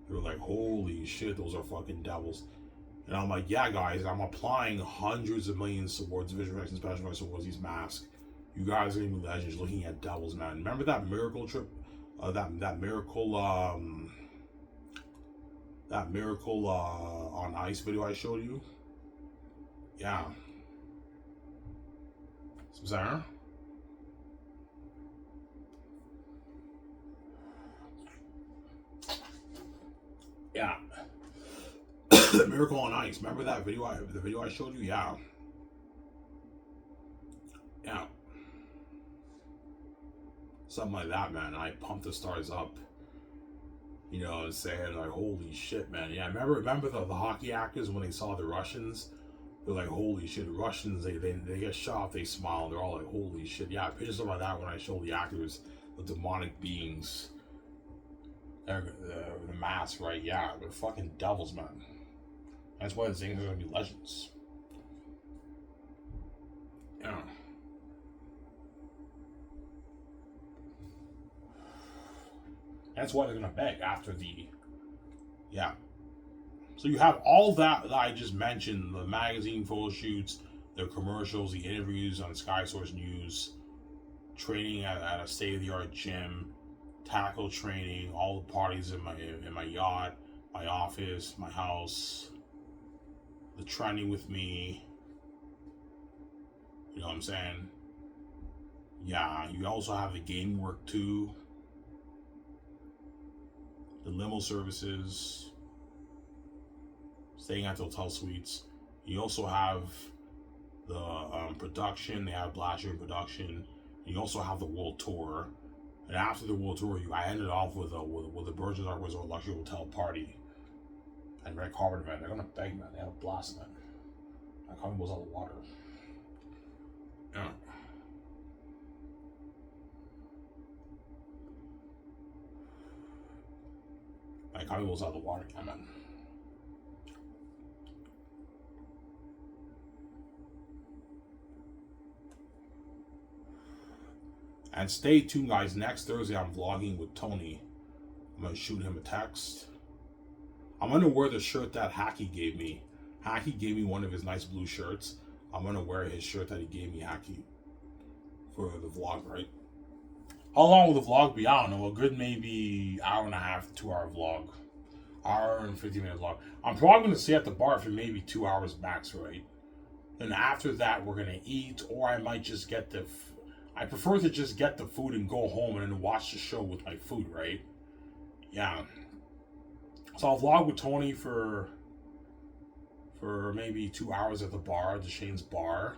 They're like, holy shit, those are fucking devils. And I'm like, yeah, guys, I'm applying hundreds of millions towards visual effects and special effects towards these masks. You guys are gonna be legends looking at devils, man. Remember that miracle trip? That miracle on ice video I showed you? Yeah. Some Sarah? Yeah. The miracle on ice. Remember that video? The video I showed you? Yeah. Yeah. Something like that, man. I pumped the stars up. You know, saying like, holy shit, man. Yeah, remember the hockey actors when they saw the Russians? They're like, holy shit, the Russians, they get shot, they smile, they're all like, holy shit. Yeah, pictures like that when I show the actors, the demonic beings. The mask, right? Yeah, they're fucking devils, man. That's why the Zings are gonna be legends. Yeah. That's why they're gonna beg after the. Yeah. So you have all that I just mentioned: the magazine photo shoots, the commercials, the interviews on Sky Source News, training at a state-of-the-art gym, tackle training, all the parties in my yacht, my office, my house, the training with me. You know what I'm saying? Yeah, you also have the game work too. The limo services, staying at the hotel suites. You also have the production. They have Blast Year production. You also have the world tour. And after the world tour, I ended off with the Burgess Art Resort Luxury Hotel party and red carpet event. They're gonna beg, man. They have a blast event. My coffee was out of water. Yeah. My coffee was out of the water, yeah, man. And stay tuned, guys. Next Thursday, I'm vlogging with Tony. I'm going to shoot him a text. I'm going to wear the shirt that Hacky gave me. Hacky gave me one of his nice blue shirts. I'm gonna wear his shirt that he gave me, Hacky, for the vlog, right? How long will the vlog be? I don't know. A good maybe hour and a half, 2 hour vlog. Hour and 50-minute vlog. I'm probably gonna stay at the bar for maybe 2 hours max, right? And after that, we're gonna eat, or I might just get the. I prefer to just get the food and go home and then watch the show with my food, right? Yeah. So I'll vlog with Tony for maybe 2 hours at the bar, the Shane's bar.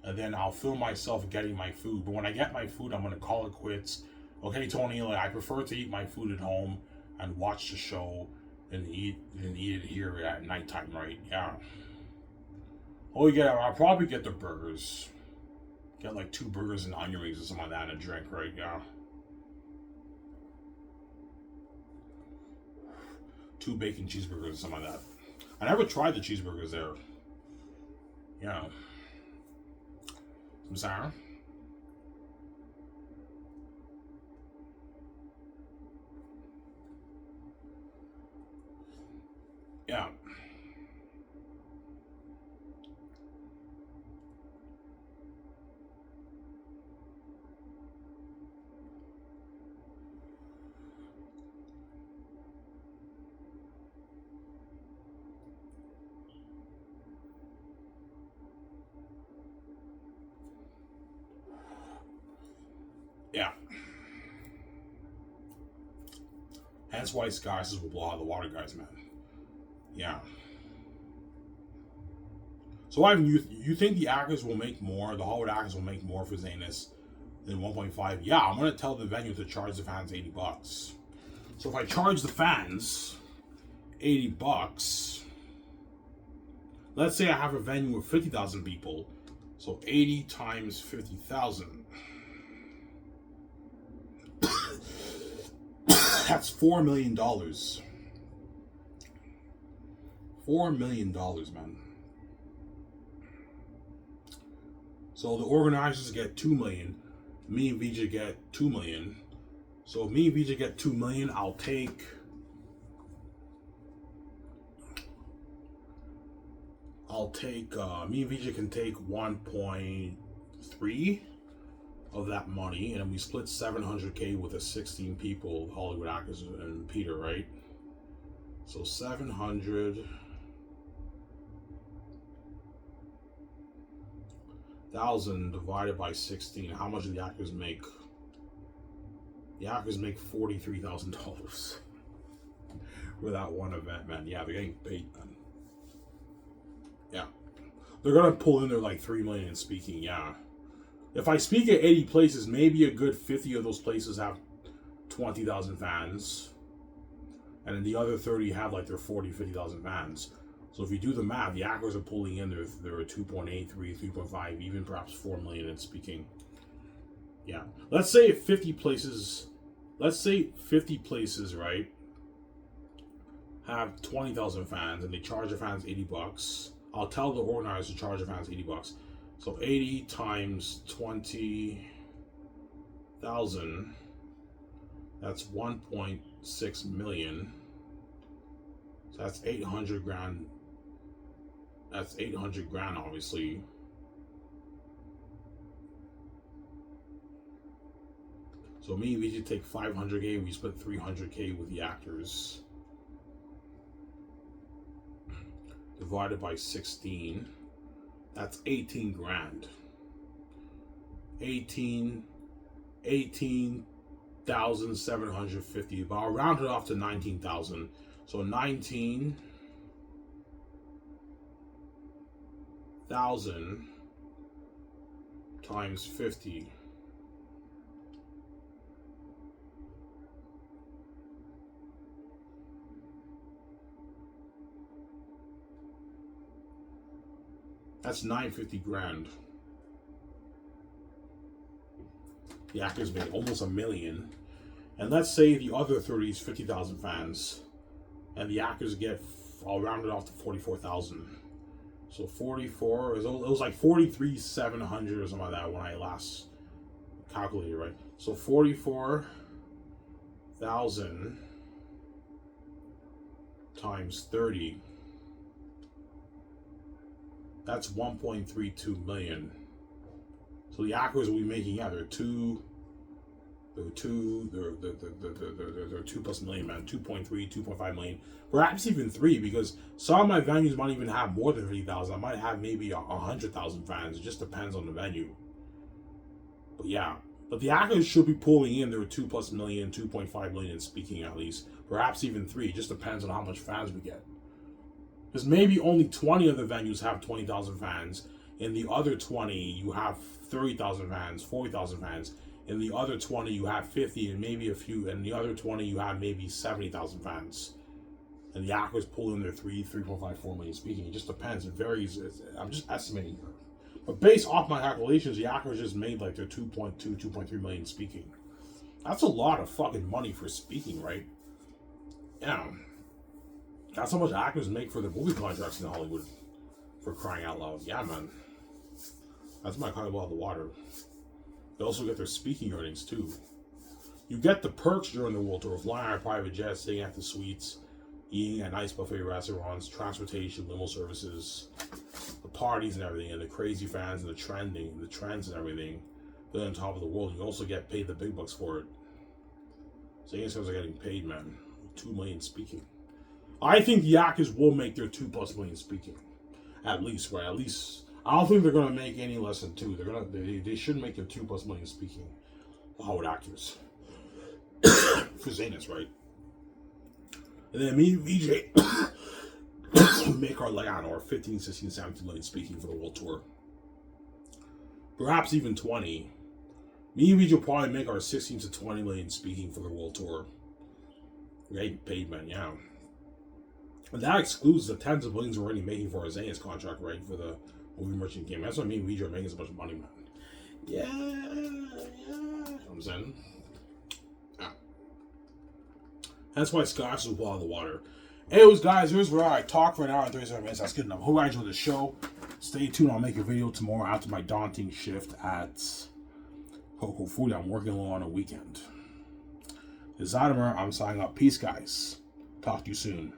And then I'll film myself getting my food. But when I get my food, I'm gonna call it quits. Okay, Tony, like, I prefer to eat my food at home and watch the show and eat it here at nighttime, right? Yeah. Oh, yeah, I'll probably get the burgers. Get like 2 burgers and onion rings or something like that and a drink, right? Yeah. 2 bacon cheeseburgers or something like that. I never tried the cheeseburgers there. Yeah. Some sour. Yeah. Yeah. Hence why Skies will blow out the water, guys, man. Yeah. So, Ivan, you think the actors will make more? The Hollywood actors will make more for Xanus than 1.5? Yeah, I'm gonna tell the venue to charge the fans $80. So if I charge the fans $80, let's say I have a venue with 50,000 people, so 80 times 50,000. That's $4 million. $4 million, man. So the organizers get 2 million. Me and VJ get 2 million. So if me and VJ get 2 million, I'll take me and VJ can take 1.3 of that money, and then we split 700K with the 16 people, Hollywood actors and Peter, right? So 700,000 divided by 16. How much do the actors make? The actors make $43,000 for that one event, man. Yeah, they're getting paid, man. Yeah, they're gonna pull in there like 3 million in speaking. Yeah, if I speak at 80 places, maybe a good 50 of those places have 20,000 fans, and then the other 30 have like their 50,000 fans. So if you do the math, the actors are pulling in their 2.8, 3.5, even perhaps 4 million in speaking. Yeah, let's say 50 places. Let's say 50 places, right, have 20,000 fans, and they charge the fans $80. I'll tell the organizer to charge the fans $80. So 80 times 20,000. That's 1.6 million. So that's 800 grand. That's 800 grand, obviously. So me and VJ take 500K. We split 300K with the actors. Divided by 16. That's 18 grand. 18,750. But I'll round it off to 19,000. So 19,000 times 50. That's 950 grand. The actors made almost $1 million. And let's say the other 30 is 50,000 fans. And the actors get, I'll round it off to 44,000. So 44, it was like 43,700 or something like that when I last calculated, right? So 44,000 times 30. That's 1.32 million. So the actors will be making, they're 2 plus million, man. 2.3, 2.5 million. Perhaps even 3, because some of my venues might even have more than 50,000. I might have maybe 100,000 fans. It just depends on the venue. But yeah. But the actors should be pulling in their 2 plus million, 2.5 million speaking at least. Perhaps even 3. It just depends on how much fans we get. Because maybe only 20 of the venues have 20,000 fans. In the other 20, you have 30,000 fans, 40,000 fans. In the other 20, you have 50, and maybe a few. And the other 20, you have maybe 70,000 fans. And the actors pull in their 3.5, 4 million speaking. It just depends. It varies. I'm just estimating. But based off my calculations, the actors just made like their 2.2, 2.3 million speaking. That's a lot of fucking money for speaking, right? Yeah. That's how much actors make for their movie contracts in Hollywood. For crying out loud. Yeah, man. That's my kind of out of the water. They also get their speaking earnings, too. You get the perks during the World Tour. Flying on private jets, staying at the suites, eating at nice buffet restaurants, transportation, limo services, the parties and everything, and the crazy fans and the trends and everything. They're on top of the world. You also get paid the big bucks for it. So Xanus are getting paid, man. 2 million speaking. I think the actors will make their 2 plus million speaking. At least, right? At least. I don't think they're going to make any less than 2. They should make their 2 plus million speaking. The Hollywood actors. For Xanus, right? And then me and VJ make our, like, I don't know, our 15, 16, 17 million speaking for the World Tour. Perhaps even 20. Me and VJ will probably make our 16 to 20 million speaking for the World Tour. We're getting paid, man, yeah. And that excludes the tens of millions we're already making for our Xanus contract, right? For the movie merchant game. That's what me and VJ are making so much money, man. Yeah. You know what I'm saying? Yeah. That's why Scotch is well in the water. Anyways, guys, here's where I talk for an hour and 37 minutes. That's good enough. Hope you enjoyed the show. Stay tuned. I'll make a video tomorrow after my daunting shift at Coco Food. I'm working along on a weekend. This is Zadimer. I'm signing up. Peace, guys. Talk to you soon.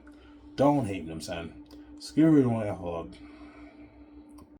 Don't hate me, I'm saying. Scary one, I hug.